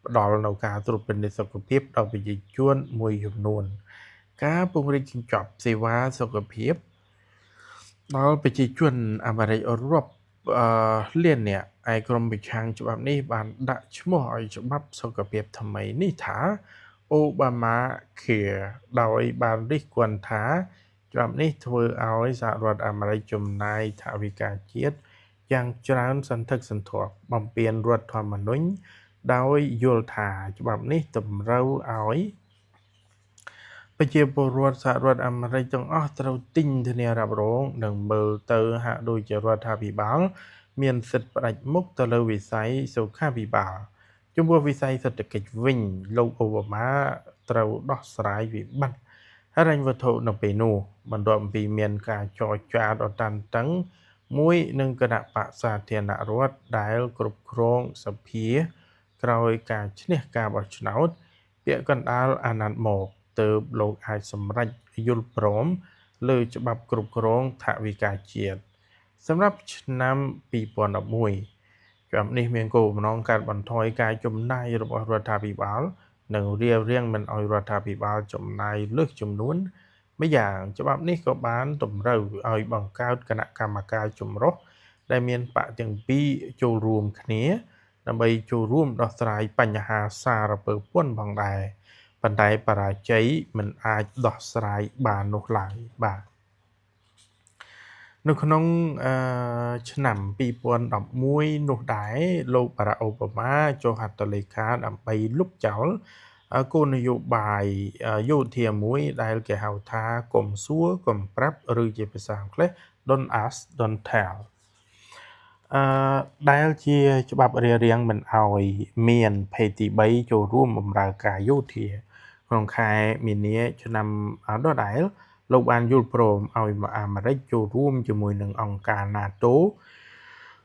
ផ្ដល់នៅការត្រួតពិនិត្យសុខភាពដល់ប្រជាជនមួយចំនួនការពង្រីកកញ្ចប់សេវាសុខភាពដល់ប្រជាជនអាមេរិករាប់លាននាក់ឯក្រុមប្រឆាំងច្បាប់នេះបានដាក់ឈ្មោះឲ្យច្បាប់សុខភាពថ្មីនេះថា Obama Care ដោយបានរិះគន់ថាច្បាប់នេះធ្វើឲ្យសហរដ្ឋអាមេរិកចំណាយថវិកាជាតិយ៉ាងច្រើនសន្ធឹកសន្ធាប់បំពានរដ្ឋធម្មនុញ្ញដោយយល់ថាច្បាប់នេះតម្រូវឲ្យប្រជាពលរដ្ឋសហរដ្ឋអាមេរិកទាំងអស់ត្រូវទិញធានារ៉ាប់រងនិងមើលទៅហាក់ដូចជារដ្ឋាភិបាលមានសិទ្ធិផ្ដាច់មុខទៅលើវិស័យសុខាភិបាលចំពោះវិស័យសេដ្ឋកិច្ចវិញលោកអូបាម៉ាត្រូវដោះស្រាយវិបត្តិហិរញ្ញវត្ថុនៅពេលនោះបន្ទាប់ពីមានការចរចាដ៏តានតឹងមួយនឹងគណៈបក្សសាធារណរដ្ឋដែលគ្រប់គ្រងសភាក្រោយការឈ្នះការបោះឆ្នោតពាក់កណ្ដាលអាណត្តិមកទើបលោកអាចសម្រេចយល់ព្រមលើច្បាប់គ្រប់គ្រងថវិកាជាតិសម្រាប់ឆ្នាំ2011ច្បាប់នេះមានគោលបំណងកាត់បន្ថយការចំណាយរបស់រដ្ឋាភិបាលនិងរារាំងមិនឲ្យរដ្ឋាភិបាលចំណាយលើសចំនួនម្យ៉ាងច្បាប់នេះក៏បានតម្រូវឲ្យបង្កើតគណៈកម្មការចម្រុះដែលមានបកទាំងពីរចូលរួមគ្នាដើម្បីចូលរួមដោះស្រាយបញ្ហាសារពើពន្ធផងដែរប៉ុន្តែបរាជ័យមិនអាចដោះស្រាយបាននោះឡើយបាទនៅក្នុងឆ្នាំ2011នោះដែរលោកបារ៉ាក់អូបាម៉ាចុះហត្ថលេខាដើម្បីលុបចោល គោលនយោបាយយោធាមួយដែលគេហៅថាកុំសួរកុំប្រាប់ឬជាភាសាអង់គ្លេស Don't ask don't tell ដែលជាច្បាប់រារាំងមិនឲ្យមានភេទទី3ចូលរួមបម្រើការយោធាក្នុងខែមីនាឆ្នាំដដែលលោកបានយល់ព្រមឲ្យអាមេរិកចូលរួមជាមួយនឹងអង្គការ NATO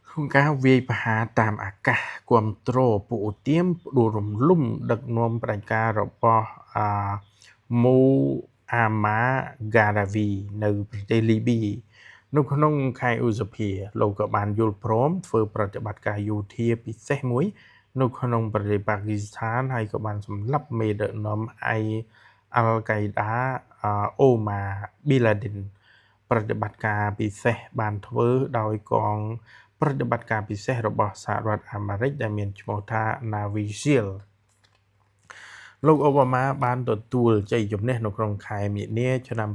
ក្នុងការវាយប្រហារតាមអាកាសគ្រប់គ្រងពួកអូទៀមផ្ដួលរំលំដឹកនាំផ្ដាច់ការរបស់មូអាម៉ាហ្គាដាវីនៅប្រទេសលីប៊ីនៅក្នុងខែឧសភាលោកក៏បានយល់ព្រមធ្វើប្រតិបត្តិការយោធាពិសេសមួយនៅក្នុងប្រទេសប៉ាគីស្ថានហើយក៏បានសម្លាប់មេដឹកនាំអាល់កៃដាអូម៉ាប៊ីឡាឌិនប្រតិបត្តិការពិសេសបានធ្វើដោយកងប្រតិបត្តិការពិសេសរបស់សហរដ្ឋអាមេរិកដែលមានឈ្មោះថា Navy SEAL លោកអូបាម៉ាបានទទួលជ័យជំនះនៅក្នុងខែមីនាឆ្នាំ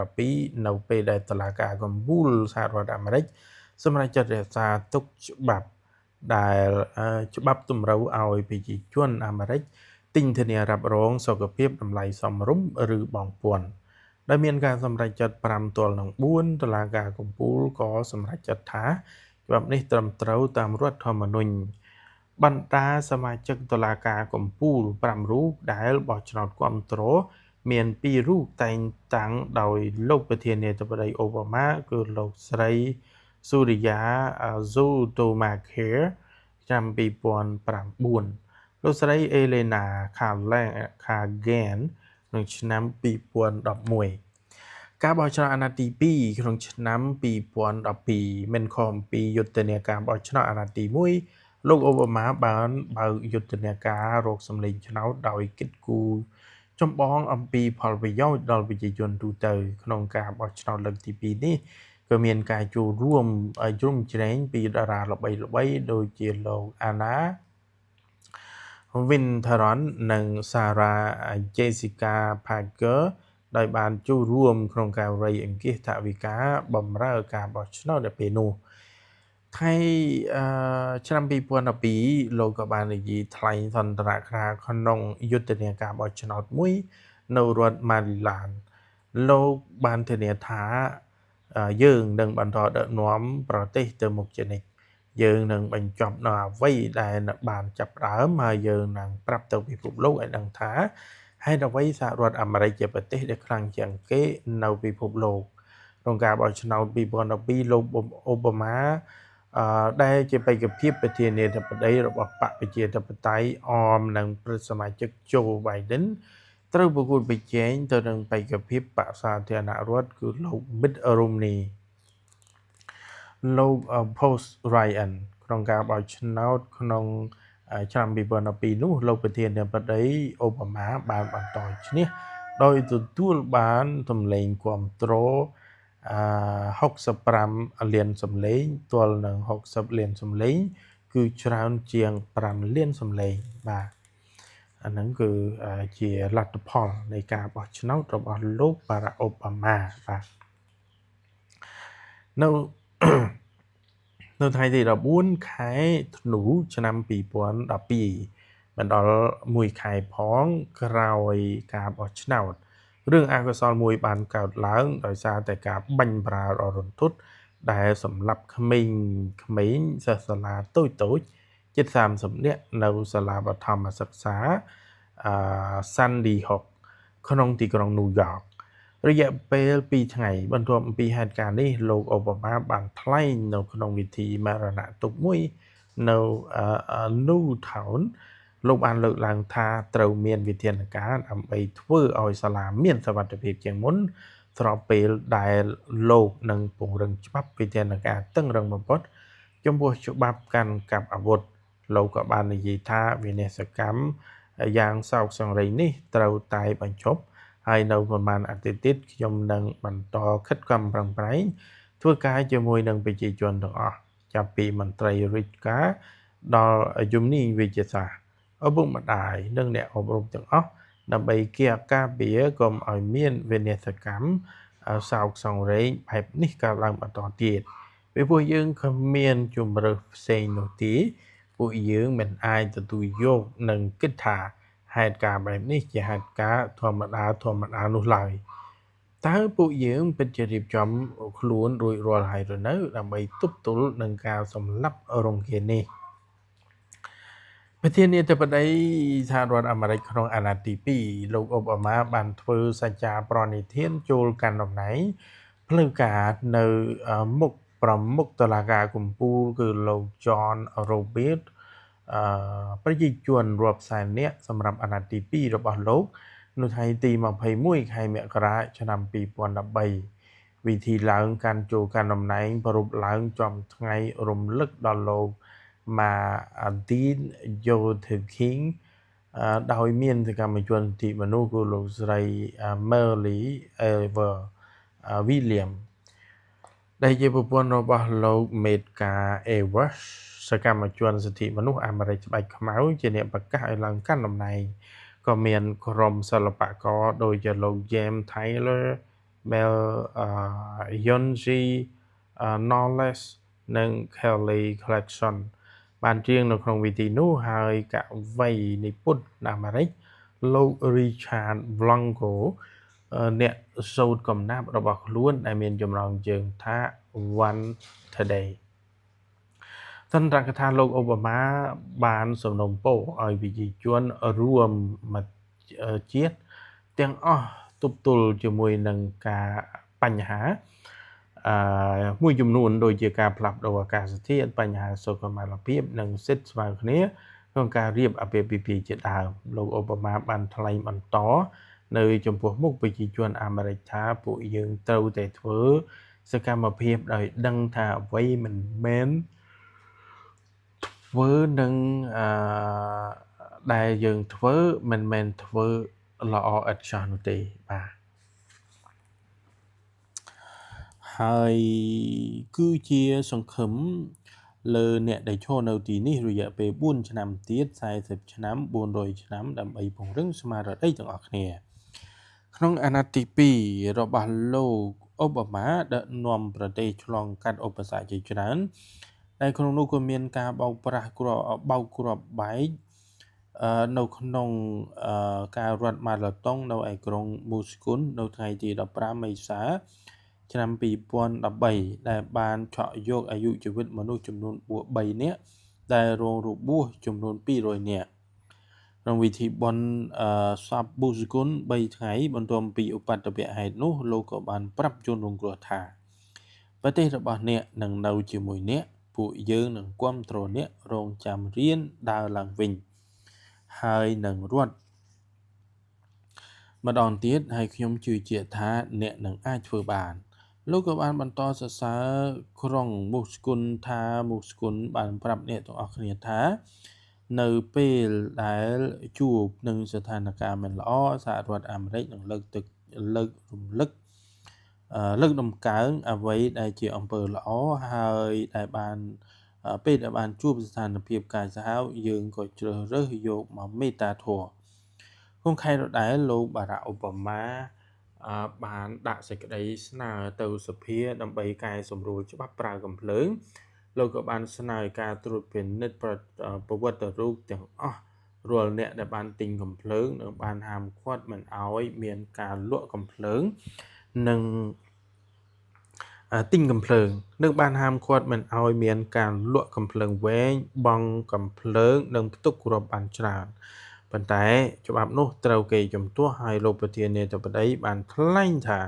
2012នៅពេលដែលតុលាការកំពូលសហរដ្ឋអាមេរិកសម្រេចចិត្តរក្សាទុកច្បាប់ដែលច្បាប់តម្រូវឲ្យប្រជាជនអាមេរិកទិញធានារ៉ាប់រងសុខភាពតម្លៃសមរម្យឬបង់ពន្ធដែលមានការសម្រេចចិត្ត5ទល់នឹង4តុលាការកំពូលក៏សម្រេចចិត្តថាច្បាប់នេះត្រឹមត្រូវតាមរដ្ឋធម្មនុញ្ញបណ្ដាសមាជិកតុលាការកំពូល5រូបដែលបោះឆ្នោតគាំទ្រមាន2រូបតែងតាំងដោយលោកប្រធានាធិបតីអូបាម៉ាគឺលោកស្រីស៊ូរីយ៉ាស៊ូតូម៉ាខេឆ្នាំ2009លោកស្រីអេលេណាខាហ្គែនក្នុងឆ្នាំ2011ការបោះឆ្នោតអាណត្តិទី2ក្នុងឆ្នាំ2012មិនខុសអំពីយុទ្ធនាការបោះឆ្នោតអាណត្តិទី1លោកអូបាម៉ាបានបើកយុទ្ធនាការរកសម្លេងឆ្នោតដោយគិតគូរចម្បងអំពីផលប្រយោជន៍ដល់ប្រជាជនទូទៅក្នុងការបោះឆ្នោតលើកទី2នេះក៏មានការចូលរួមជ្រុំជ្រែងពីតារាល្បីៗដូចជាលោកអាណាវិនថារ៉ននិងសារ៉ាជេស៊ីកាផាហ្គើដោយបានចូលរួមក្នុងការរៃអង្គាសថវិកាបម្រើការបោះឆ្នោតនៅពេលនោះខែឆ្នាំ2012លោកក៏បាននិយាយថ្លែងសន្ទរកថាក្នុងយុទ្ធនាការបោះឆ្នោតមួយនៅរដ្ឋម៉ារីឡានលោកបានធានាថាយើងនឹងបន្តដឹកនាំប្រទេសទៅមុខជានិច្ចយើងនឹងបញ្ចប់នៅអ្វីដែលបានចាប់ផ្ដើមហើយយើងនឹងប្រាប់ទៅពិភពលោកឲ្យដឹងថាហេតុអ្វីសហរដ្ឋអាមេរិកជាប្រទេសដែលខ្លាំងជាងគេនៅពិភពលោកក្នុងការបោះឆ្នោត2012លោកអូបាម៉ាដែលជាបេក្ខភាពប្រធានាធិបតីរបស់បកប្រជាធិបតេយ្យអមនិងប្រធានសមាជិក Joe Biden ត្រូវប្រកួតប្រជែងទៅនឹងបេក្ខភាពបកសាធារណរដ្ឋគឺលោក Mitt Romney លោក Post Ryan ក្នុងការបោះឆ្នោតក្នុងឆ្នាំ2012នោះលោកប្រធានាធិបតីអូបាម៉ាបានបន្តឈ្នះដោយទទួលបានសម្លេងគាំទ្រ65លានសម្លេងទល់នឹង60លានសម្លេងគឺច្រើនជាង5លានសម្លេងបាទអាហ្នឹងគឺជាលទ្ធផលនៃការបោះឆ្នោតរបស់លោកបារ៉ាក់អូបាម៉ាបាទនៅថ្ងៃទី14ខែធ្នូឆ្នាំ2012បានដល់1ខែផងក្រោយការបោះឆ្នោតរឿងអកុសលមួយបានកើតឡើងដោយសារតែការបាញ់ប្រាររន្ធត់ដែលសម្លាប់ក្មេងសិស្សសាលាតូចជិត30នាក់នៅសាលាបឋមសិក្សាSandy Hook ក្នុងទីក្រុងញូវយ៉ករយៈពេល2ថ្ងៃបន្ទាប់ពីហេតុការណ៍នេះលោកអូបាម៉ាបានថ្លែងនៅក្នុងវិធីមរណទុក្ខមួយនៅ Newtown លោកបានលើកឡើងថាត្រូវមានវិធានការដើម្បីធ្វើឲ្យសាលាមានសុវត្ថិភាពជាងមុនស្របពេលដែលលោកនឹងពង្រឹងច្បាប់វិធានការតឹងរ៉ឹងបំផុតចំពោះច្បាប់កាន់កាប់អាវុធលោកក៏បាននិយាយថាវិនាសកម្មយ៉ាងសោកសង្រេងនេះត្រូវតែបញ្ឈប់ហើយនៅប្រមាណអាទិត្យទៀតខ្ញុំនឹងបន្តខិតខំប្រឹងប្រែងធ្វើការជាមួយនឹងប្រជាជនទាំងអស់ចាប់ពីមន្ត្រីរាជការដល់ជំនាញវិទ្យាសាស្ត្រឪពុកម្ដាយនិងអ្នកអប់រំទាំងអស់ដើម្បីការពារកុំឲ្យមានវិនាសកម្មសោកសង្រេងបែបនេះកើតឡើងបន្តទៀតពីព្រោះយើងគ្មានជំរើសផ្សេងនោះទេពួកយើងមិនអាចទទួលយកនិងគិតថាហ ตุការណ៍បែបនេះជាហេតុការណ៍ធម្មតានោះឡើយតើពួកយើងពិតជារៀបចំខ្លួនរួចរាល់ហើយឬនៅដើម្បីទប់ទល់នឹងការសម្លាប់រង្គាលនេះប្រធានាធិបតីសហរដ្ឋអាមេរិកក្នុងអាណត្តិទី2លោកអូបាម៉ាបានធ្វើសច្ចាប្រណិធានចូលកាន់តំណែងផ្លូវការនៅមុខប្រមុខតុលាការកំពូលគឺលោក John Roberts ប្រជាជនរាប់សែននាក់សម្រាប់អាណត្តិទី2របស់លោកនៅថ្ងៃទី21ខែមករាឆ្នាំ2013វិធីឡើងកាន់ចូលកាន់តំណែងប្រពឡើងចំថ្ងៃរំលឹកដល់លោកMartin Luther King ដោយមានសកម្មជនសិទ្ធិមនុស្សគឺលោកស្រី Mary Eva Williams ដែលជាប្រពន្ធរបស់លោក Medgar Evers សកម្មជនសិទ្ធិមនុស្សអាមេរិកស្បែកខ្មៅជាអ្នកប្រកាសឲ្យឡើងកាន់តំណែងក៏មានក្រុមសិល្បករដូចជាលោក James Taylor Mel Yonji Knowles និង Kelly Clarkson បានច្រៀងនៅក្នុងវិធីនោះហើយកវីនិពន្ធអាមេរិកលោក Richard Blanco អ្នកសូត្រកំណាព្យរបស់ខ្លួនដែលមានចំណងជើងថា One Today សន្ទរកថាលោកអូបាម៉ាបានសំណូមពរឲ្យប្រជាជនរួមជាតិទាំងអស់ទប់ទល់ជាមួយនឹងការបញ្ហាមួយចំនួនដូចជាការផ្លាស់ប្ដូរអាកាសធាតុបញ្ហាសុខុមាលភាពនិងសិទ្ធិស្មើគ្នាក្នុងការរៀបអាពាហ៍ពិពាហ៍ជាដើមលោកអូបាម៉ាបានថ្លែងបន្តនៅចំពោះមុខប្រជាជនអាមេរិកថាពួកយើងត្រូវតែធ្វើសកម្មភាពដោយដឹងថាអ្វីមិនមែនធ្វើនឹងដែលយើងធ្វើមិនមែនធ្វើល្អឥតខ្ចោះនោះទេបាទហើយគឺជាសង្ឃឹមលើអ្នកដែលឈរនៅទីនេះរយៈពេល4ឆ្នាំទៀត40ឆ្នាំ400ឆ្នាំដើម្បីពង្រឹងស្មារតីទាំងអស់គ្នាក្នុងអាណត្តិទី2របស់លោកអូបាម៉ាដឹកនាំប្រទេសឆ្លងកាត់ឧបសគ្គជាច្រើនដែលក្នុងនោះក៏មានការបោកប្រាស់គ្រាប់បែកនៅក្នុងការរត់ម៉ារ៉ាតុងនៅឯក្រុងមូស្គូនៅថ្ងៃទី15មេសាឆ្នាំ2013ដែលបានឆក់យកអាយុជីវិតមនុស្សចំនួន3នាក់ដែលរងរបួសចំនួន200នាក់ក្នុងវិធីបុណ្យសពមូស្គូ3ថ្ងៃបន្ទាប់ពីឧបទ្ទវហេតុនោះលោកក៏បានប្រាប់ជនរងគ្រោះថាប្រទេសរបស់អ្នកនឹងនៅជាមួយអ្នកពួកយើងនឹងគាំទ្រអ្នករងចាំរៀនដើរឡើងវិញហើយនឹងរត់ម្ដងទៀតហើយខ្ញុំជឿជាក់ថាអ្នកនឹងអាចធ្វើបានលោកក៏បានបន្តសរសើរក្រុងមូស្គូថាមូស្គូបានប្រាប់អ្នកទាំងអស់គ្នាថានៅពេលដែលជួបនឹងស្ថានភាពមិនល្អសហរដ្ឋអាមេរិកនឹងលើកដំកើងអ្វីដែលជាអំពើល្អហើយដែលបានពេលដែលបានជួបស្ថានភាពកាចសាហាវយើងក៏ជ្រើសរើសយកមកមេត្តាធម៌ក្នុងខែដដែលលោកបារ៉ាក់អូបាម៉ាបានដាក់សេចក្តីស្នើទៅសភាដើម្បីកែសម្រួលច្បាប់ប្រើកាំភ្លើងលោកក៏បានស្នើការត្រួតពិនិត្យប្រវត្តិរូបទាំងអស់រាល់អ្នកដែលបានទិញកាំភ្លើងនិងបានហាមឃាត់មិនឲ្យមានការលក់កាំភ្លើងនិងទិញកាំភ្លើងនិងបានហាមឃាត់មិនឲ្យមានការលក់កាំភ្លើងវែងបង់កាំភ្លើងនិងផ្ទុកគ្រាប់បានច្រើនប៉ុន្តែច្បាប់នោះត្រូវគេជំទាស់ហើយលោកប្រធានាធិបតីបានថ្លែងថា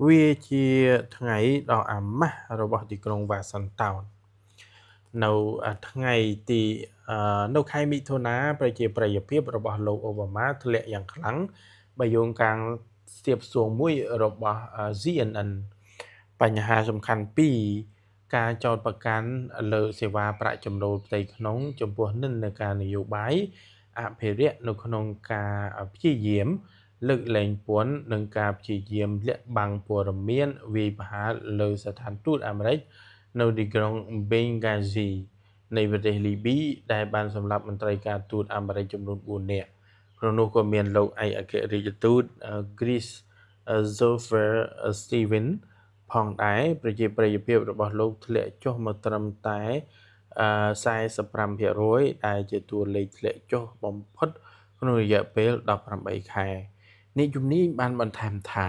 វាជាថ្ងៃដ៏អាម៉ាស់របស់ទីក្រុងវ៉ាស៊ីនតោននៅថ្ងៃទីនៅខែមិថុនាប្រជាប្រិយភាពរបស់លោកអូបាម៉ាធ្លាក់យ៉ាងខ្លាំងបើយោងការស្ទាបសួរមួយរបស់ CNN បញ្ហាសំខាន់2ការចោទប្រកាន់លើសេវាប្រាក់ចំណូលផ្ទៃក្នុងចំពោះនិន្នាការនយោបាយអភិរក្សនៅក្នុងការព្យាយាមលើកលែងពន្ធនិងការព្យាយាមលាក់បាំងព័ត៌មានវាយប្រហារលើស្ថានទូតអាមេរិកនៅទីក្រុង Benghazi នៃប្រទេសលីប៊ីដែលបានសម្លាប់មន្ត្រីការទូតអាមេរិកចំនួន4នាក់ក្នុងនោះក៏មានលោកឯកអគ្គរដ្ឋទូត Christopher Stevens ផងដែរប្រជាប្រិយភាពរបស់លោកធ្លាក់ចុះមកត្រឹមតែ45% ដែលជាតួលេខធ្លាក់ចុះបំផុត ក្នុងរយៈពេល18ខែនេះជំនាញបានបន្ថែមថា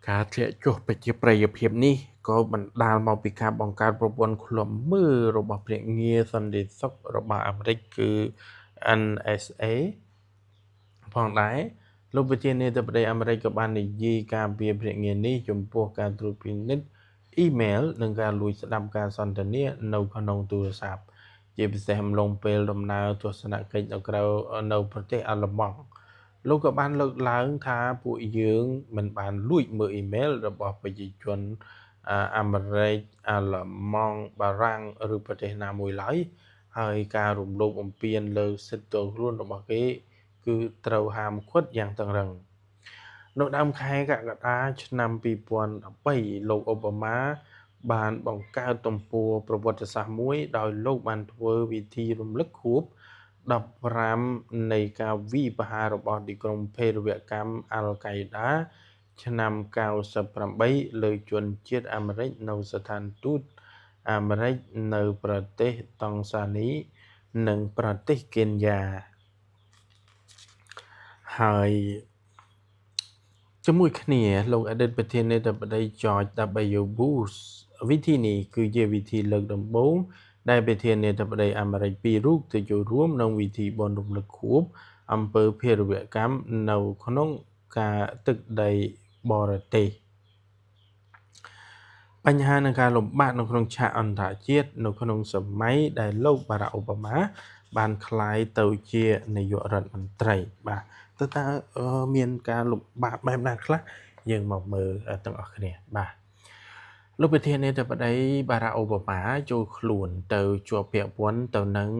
ការធ្លាក់ចុះប្រជាប្រិយភាពនេះក៏បណ្ដាលមកពីការបង្កើតប្រព័ន្ធឃ្លាំមើលរបស់ភ្នាក់ងារសន្តិសុខរបស់អាមេរិកគឺ NSA ផងដែរលោកប្រធានាធិបតីអាមេរិកក៏បាននិយាយការពារភ្នាក់ងារនេះចំពោះការត្រួតពិនិត្យអ៊ីមែលនិងការលួចស្ដាប់ការសន្ទនានៅក្នុងទូរស័ព្ទជាពិសេសអំឡុងពេលដំណើរទស្សនកិច្ចនៅប្រទេសអាល្លឺម៉ង់លោកក៏បានលើកឡើងថាពួកយើងមិនបានលួចមើលអ៊ីមែលរបស់ប្រជាជនអាមេរិកអាល្លឺម៉ង់បារាំងឬប្រទេសណាមួយឡើយហើយការរំលោភបំពានលើសិទ្ធិផ្ទាល់ខ្លួនរបស់គេគឺត្រូវហាមឃាត់យ៉ាងតឹងរ៉ឹងនៅដើមខែកក្កដាឆ្នាំ2013លោកអូបាម៉ាបានបង្កើតទំព័រប្រវត្តិសាស្ត្រមួយដោយលោកបានធ្វើពិធីរំលឹកខួប15នៃការវាយប្រហាររបស់ទីក្រុងភេរវកម្មអាល់កៃដាឆ្នាំ98លើជនជាតិអាមេរិកនៅស្ថានទូតអាមេរិកនៅប្រទេសតង់សានីនិងប្រទេសកេនយ៉ាហើយជាមួយគ្នាលោកអតីតប្រធានាធិបតី George W. Bush វិធីនេះគឺជាវិធីលើកដំបូងដែលប្រធានាធិបតីអាមេរិកពីររូបទៅចូលរួមក្នុងវិធីបុណ្យរំលឹកខួបអំពើភេរវកម្មនៅក្នុងការទឹកដីបរទេសបញ្ហានិងការលំបាកនៅក្នុងឆាកអន្តរជាតិនៅក្នុងសម័យដែលលោកបារ៉ាក់អូបាម៉ាបានក្លាយទៅជានាយករដ្ឋមន្ត្រីបាទតើមានការលំបាកបែបណាខ្លះយើងមកមើលទាំងអស់គ្នាបាទលោកប្រធានាធិបតីបារ៉ាក់អូបាម៉ាចូលខ្លួនទៅជាប់ពាក់ព័ន្ធទៅនឹង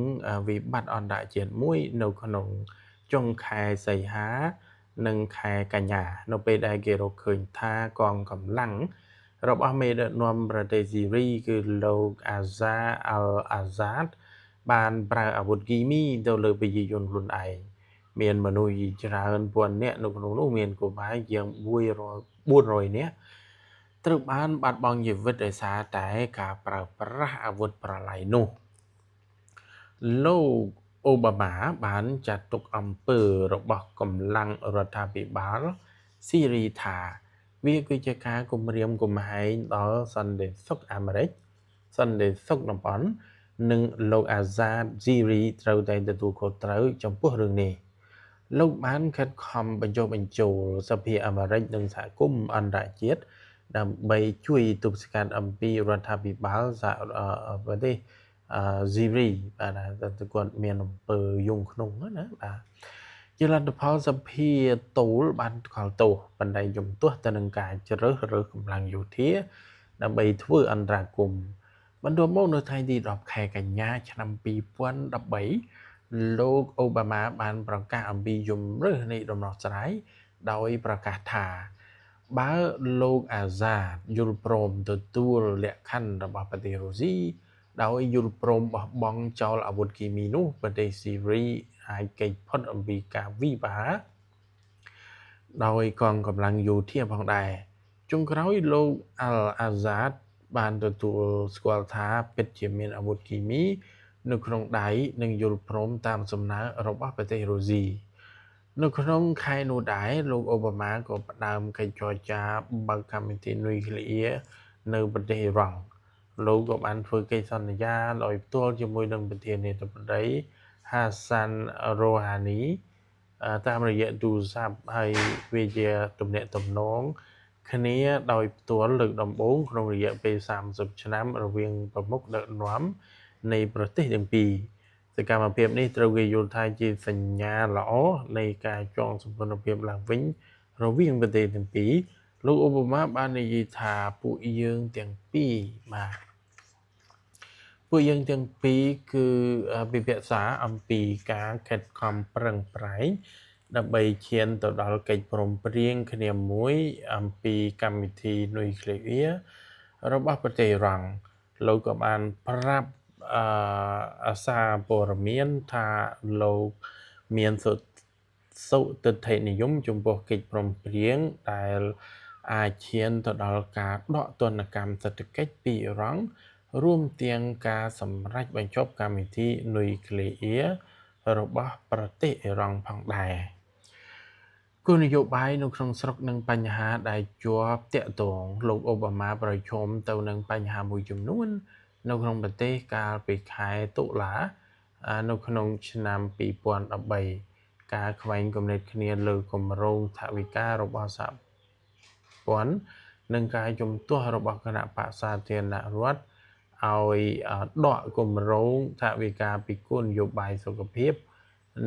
វិបត្តិអន្តរជាតិមួយនៅក្នុងចុងខែសីហានិងខែកញ្ញានៅពេលដែលគេរកឃើញថាកងកម្លាំងរបស់មេដឹកនាំប្រទេសស៊ីរីគឺលោកអាហ្សាអល់អាហ្សាតបានប្រើអាវុធគីមីទៅលើប្រជាជនខ្លួនឯងមានមនុស្សច្រើនពាន់នាក់នៅក្នុងនោះមានកុមារជាង400នាក់ត្រូវបានបាត់បង់ជីវិតដោយសារតែការប្រើប្រាស់អាវុធប្រឡាយនោះលោកអូបាម៉ាបានចាត់ទុកអំពើរបស់កម្លាំងរដ្ឋាភិបាលស៊ីរីថាវាគឺជាការគំរាមកំហែងដល់សន្តិសុខអាមេរិកសន្តិសុខតំបន់និងលោកអាហ្សាតស៊ីរីត្រូវតែទទួលខុសត្រូវចំពោះរឿងនេះលោកបានខិតខំបញ្ចុះបញ្ចូលសភាអាមេរិកនិងសហគមន៍អន្តរជាតិដើម្បីជួយទប់ស្កាត់អំពីរដ្ឋាភិបាលប្រទេសស៊ីរីបាទតែគាត់មានអំពើយងក្នុងណាបាទជាលទ្ធផលសភាទូលបានខលទោសបណ្ដៃជំទាស់ទៅនឹងការជ្រើសរើសកម្លាំងយោធាដើម្បីធ្វើអន្តរាគមន៍បន្ទាប់មកនៅថ្ងៃទី10ខែកញ្ញាឆ្នាំ2013លោកអូបាម៉ាបានប្រកាសអំពីជំរើសនៃដំណោះស្រាយដោយប្រកាសថាបើលោកអាហ្សាតយល់ព្រមទទួលលក្ខខណ្ឌរបស់ប្រទេសរុស្ស៊ីដោយយល់ព្រមបោះបង់ចោលអាវុធគីមីនោះប្រទេសស៊ីរីអាចគេចផុតអំពីការវាយប្រហារដោយកងកម្លាំងយោធាផងដែរចុងក្រោយលោកអាល់អាហ្សាតបានទទួលស្គាល់ថាពិតជាមានអាវុធគីមីនៅក្នុងដៃនិងយល់ព្រមតាមសំណើរបស់ប្រទេសរុស្ស៊ីនៅក្នុងខែនោះដែរលោកអូបាម៉ាក៏ផ្ដើមកិច្ចចរចាបើកកម្មវិធីនុយក្លេអ៊ែរនៅប្រទេសអ៊ីរ៉ង់លោកក៏បានធ្វើកិច្ចសន្យាដោយផ្ទាល់ជាមួយនឹងប្រធានាធិបតីហាសាន់រ៉ូហានីតាមរយៈទូរស័ព្ទហើយវាជាទំនាក់ទំនងគ្នាដោយផ្ទាល់លើកដំបូងក្នុងរយៈពេល30ឆ្នាំរវាងប្រមុខដឹកនាំនៃប្រទេសទាំងពីរសកម្មភាពនេះត្រូវគេយល់ថាជាសញ្ញាល្អនៃការចងសម្ព័ន្ធភាពឡើងវិញរវាងប្រទេសទាំងពីរលោកអូបាម៉ាបាននិយាយថាពួកយើងទាំងពីរគឺពិភាក្សាអំពីការខិតខំប្រឹងប្រែងដើម្បីឈានទៅដល់កិច្ចព្រមព្រៀងគ្នាមួយអំពីកម្មវិធីនុយក្លេអ៊ែររបស់ប្រទេសអ៊ីរ៉ង់លោកក៏បានប្រាប់អាសារព័ត៌មានថាលោកមានសុទិដ្ឋិនិយមចំពោះកិច្ចព្រមព្រៀងដែលអាចឈានទៅដល់ការដកទណ្ឌកម្មសេដ្ឋកិច្ចពីអ៊ីរ៉ង់រួមទាំងការសម្រេចបញ្ចប់កម្មវិធីនុយក្លេអ៊ែរ របស់ប្រទេសអ៊ីរ៉ង់ផងដែរគោលនយោបាយនៅក្នុងស្រុកនិងបញ្ហាដែលជាប់ទាក់ទងលោកអូបាម៉ាប្រឈមទៅនឹងបញ្ហាមួយចំនួននៅក្នុងប្រទេសកាលពីខែតុលានៅក្នុងឆ្នាំ2013ការខ្វែងគំនិតគ្នាលើគម្រោងថវិការបស់សហព័ន្ធនិងការជំទាស់របស់គណៈបក្សសាធារណរដ្ឋឲ្យដកគម្រោងថវិកាពីគោលនយោបាយសុខភាព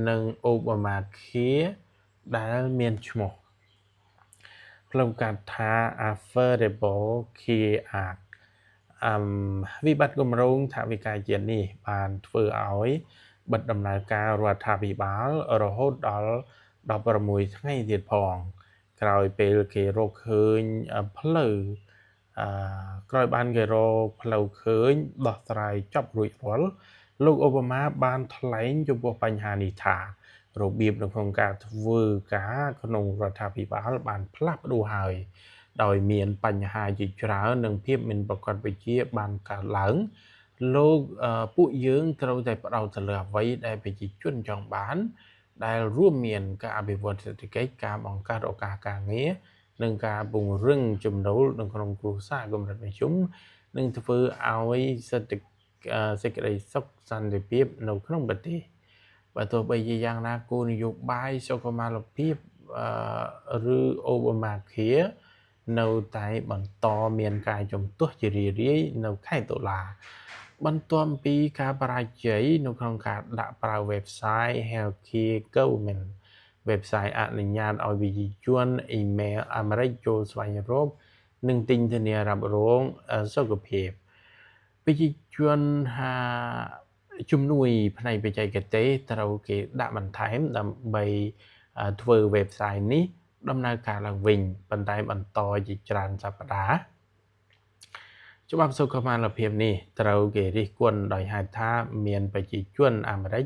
និងអូបាម៉ាឃែដែលមានឈ្មោះផ្លូវកាត់ថា Affordable Care Act វិបត្តិគម្រោងថវិកាជាតិនេះបានធ្វើឲ្យបិទដំណើរការរដ្ឋាភិបាលរហូតដល់16ថ្ងៃទៀតផងក្រោយពេលគេរកឃើញផ្លូវក្រោយបានគេរកផ្លូវឃើញដោះស្រាយចប់រួចរាល់លោកអូបាម៉ាបានថ្លែងចំពោះបញ្ហានេះថារបៀបនៅក្នុងការធ្វើការក្នុងរដ្ឋាភិបាលបានផ្លាស់ប្ដូរហើយដោយមានបញ្ហាជាច្រើននិងភាពមិនប្រកបវិជ្ជាបានកើតឡើងលោកពួកយើងត្រូវតែផ្ដោតទៅលើអ្វីដែលប្រជាជនចង់បានដែលរួមមានការអភិវឌ្ឍសេដ្ឋកិច្ចការបង្កើតឱកាសការងារនិងការពង្រឹងចំណូលនៅក្នុងគ្រួសារកម្រិតមធ្យមនិងធ្វើឲ្យសេចក្តីសុខសន្តិភាពនៅក្នុងប្រទេសបើទោះបីជាយ៉ាងណាគោលនយោបាយសុខុមាលភាពឬអូបាម៉ាឃែនៅតែបន្តមានការជំទាស់ជារឿយៗនៅខែតុលាបន្ទាប់ពីការបរាជ័យនៅក្នុងការដាក់ប្រើ website Healthcare Government website អនុញ្ញាតឲ្យប្រជាជនអ៊ីមែលអាមេរិកចូលស្វែងរកនិងទិញធានារ៉ាប់រងសុខភាពប្រជាជនជំនួយផ្នែកបច្ចេកទេសត្រូវគេដាក់បន្ថែមដើម្បីធ្វើ website នេះដំណើរការឡើងវិញប៉ុន្តែបន្តជាច្រើនសប្តាហ៍ច្បាប់សុខុមាលភាពនេះត្រូវគេរិះគន់ដោយហេតុថាមានប្រជាជនអាមេរិក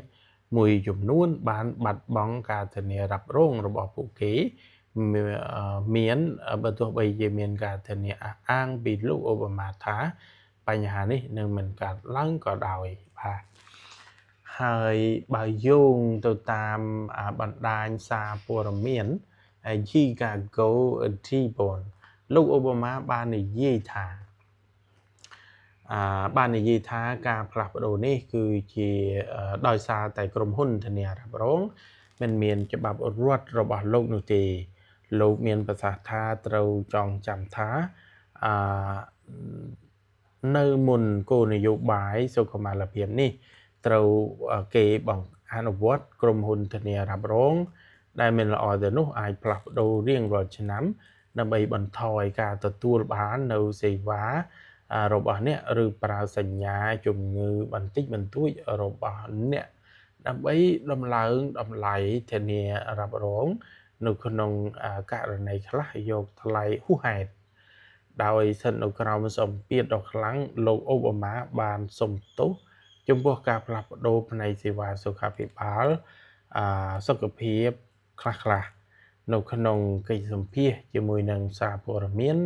មួយចំនួនបានបាត់បង់ការធានារ៉ាប់រងរបស់ពួកគេមានបើទោះបីជាមានការធានាអះអាងពីលោកអូបាម៉ាថាបញ្ហានេះនឹងមិនកើតឡើងក៏ដោយបាទហើយបើយោងទៅតាមបណ្ដាញសារព័ត៌មាន Chicago Tribune លោកអូបាម៉ាបាននិយាយថាការផ្លាស់ប្ដូរនេះគឺជាដោយសារតែក្រុមហ៊ុនធានារ៉ាប់រងមិនមានច្បាប់រដ្ឋរបស់លោកនោះទេលោកមានប្រសាសន៍ថាត្រូវចងចាំថានៅមុនគោលនយោបាយសុខុមាលភាពនេះត្រូវគេបង្អនុវត្តក្រុមហ៊ុនធានារ៉ាប់រងដែលមិនល្អទៅនោះអាចផ្លាស់ប្ដូររៀងរាល់ឆ្នាំដើម្បីបន្ថយការទទួលបាននៅសេវារបស់អ្នកឬប្រើសញ្ញាជំងឺបន្តិចបន្តួចរបស់អ្នកដើម្បីដំឡើងតម្លៃធានារ៉ាប់រងនៅក្នុងករណីខ្លះយកថ្លៃហួសហេតុដោយស្ថិតនៅក្រោមសម្ពាធដ៏ខ្លាំងលោកអូបាម៉ាបានសុំទោសចំពោះការផ្លាស់ប្ដូរផ្នែកសេវាសុខាភិបាលសុខភាពខ្លះនៅក្នុងកិច្ចសម្ភាសជាមួយនឹងសារព័ត៌មាន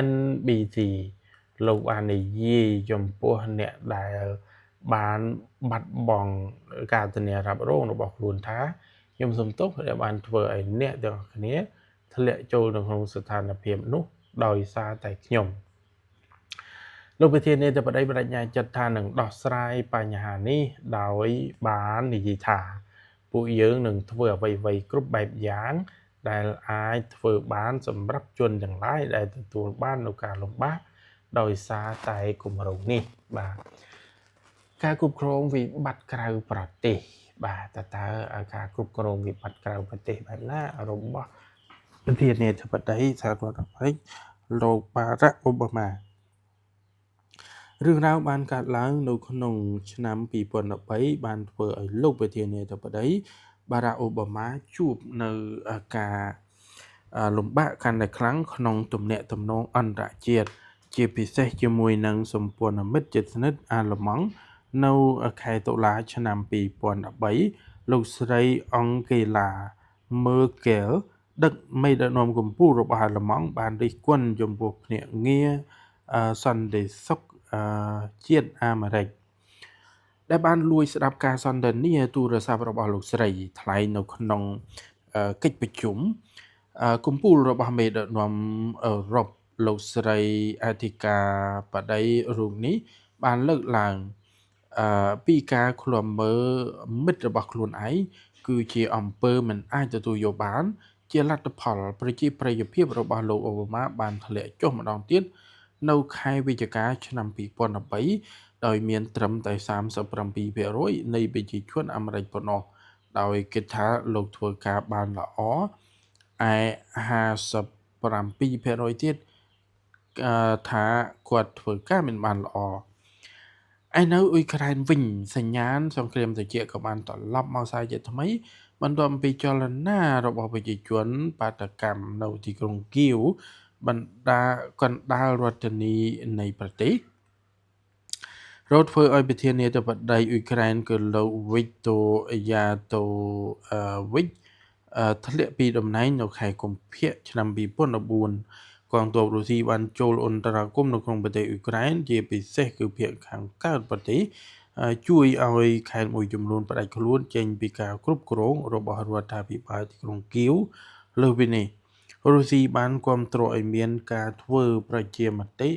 NBC លោកបាននិយាយចំពោះអ្នកដែលបានបាត់បង់ការធានារ៉ាប់រងរបស់ខ្លួនថាខ្ញុំសូមទោសដែលបានធ្វើឲ្យអ្នកទាំងអស់គ្នាធ្លាក់ចូលនៅក្នុងស្ថានភាពនោះដោយសារតែខ្ញុំលោកប្រធានាធិបតីបដិញ្ញាចិត្តថានឹងដោះស្រាយបញ្ហានេះដោយបាននិយាយថាពួកយើងនឹងធ្វើអ្វីៗគ្រប់បែបយ៉ាងដែលអាចធ្វើបានសម្រាប់ជនទាំងឡាយដែលទទួលបាននូវការលំបាកដោយសារតែគម្រោងនេះបាទការគ្រប់គ្រងវិបត្តិក្រៅប្រទេសបាទតើការគ្រប់គ្រងវិបត្តិក្រៅប្រទេសបែបណារបស់ប្រធានាធិបតីសហរដ្ឋអាមេរិកលោកបារ៉ាក់អូបាម៉ារឿងរ៉ាវបានកើតឡើងនៅក្នុងឆ្នាំ2013បានធ្វើឲ្យលោកប្រធានាធិបតីបារ៉ាក់អូបាម៉ាជួបនៅការលំបាកកាន់តែខ្លាំងក្នុងទំនាក់ទំនងអន្តរជាតិជាពិសេសជាមួយនឹងសម្ព័ន្ធមិត្តជិតស្និទ្ធអាល្លឺម៉ង់នៅខែតុលាឆ្នាំ2013លោកស្រីអង្គេឡាមើកែលដឹកមេដឹកនាំកម្ពុជារបស់អាល្លឺម៉ង់បានរិះគន់ចំពោះភ្នាក់ងារសន្តិសុខជាតិអាមេរិក ដែលបានលួចស្ដាប់ការសន្ទនាទូរស័ព្ទរបស់លោកស្រីថ្លែងនៅក្នុងកិច្ចប្រជុំគម្ពូលរបស់មេដឹកនាំអឺរ៉ុបលោកស្រីអធិការបតីរូបនេះបានលើកឡើងពីការឃ្លាំមើលមិត្តរបស់ខ្លួនឯងគឺជាអំពើមិនអាចទទួលយកបានជាលទ្ធផលប្រជាប្រិយភាពរបស់លោកអូបាម៉ាបានធ្លាក់ចុះម្ដងទៀតនៅខែវិច្ឆិកាឆ្នាំ2013ដោយមានត្រឹមតែ37%នៃប្រជាជនអាមេរិកប៉ុណ្ណោះដោយគិតថាលោកធ្វើការបានល្អឯ57%ទៀតថាគាត់ធ្វើការមិនបានល្អឯនៅអ៊ុយក្រែនវិញសញ្ញាណសង្គ្រាមត្រជាក់ក៏បានត្រឡប់មកសារជាថ្មីបន្ទាប់ពីចលនារបស់ប្រជាជនបាតកម្មនៅទីក្រុងគៀវបណ្ដាកណ្ដាលរដ្ឋធានីនៃប្រទេសរត់ធ្វើឲ្យប្រធានាធិបតីអ៊ុយក្រែនគឺលោកវីកតូយ៉ាតូវិចធ្លាក់ពីតំណែងនៅខែកុម្ភៈឆ្នាំ2014កងទ័ពរុស្ស៊ីបានចូលអន្តរាគមន៍នៅក្នុងប្រទេសអ៊ុយក្រែនជាពិសេសគឺភាគខាងកើតប្រទេសជួយឲ្យខេត្តមួយចំនួនផ្ដាច់ខ្លួនចេញពីការគ្រប់គ្រងរបស់រដ្ឋាភិបាលទីក្រុងគៀវលើសពីនេះរុស្ស៊ីបានគាំទ្រឲ្យមានការធ្វើប្រជាមតិ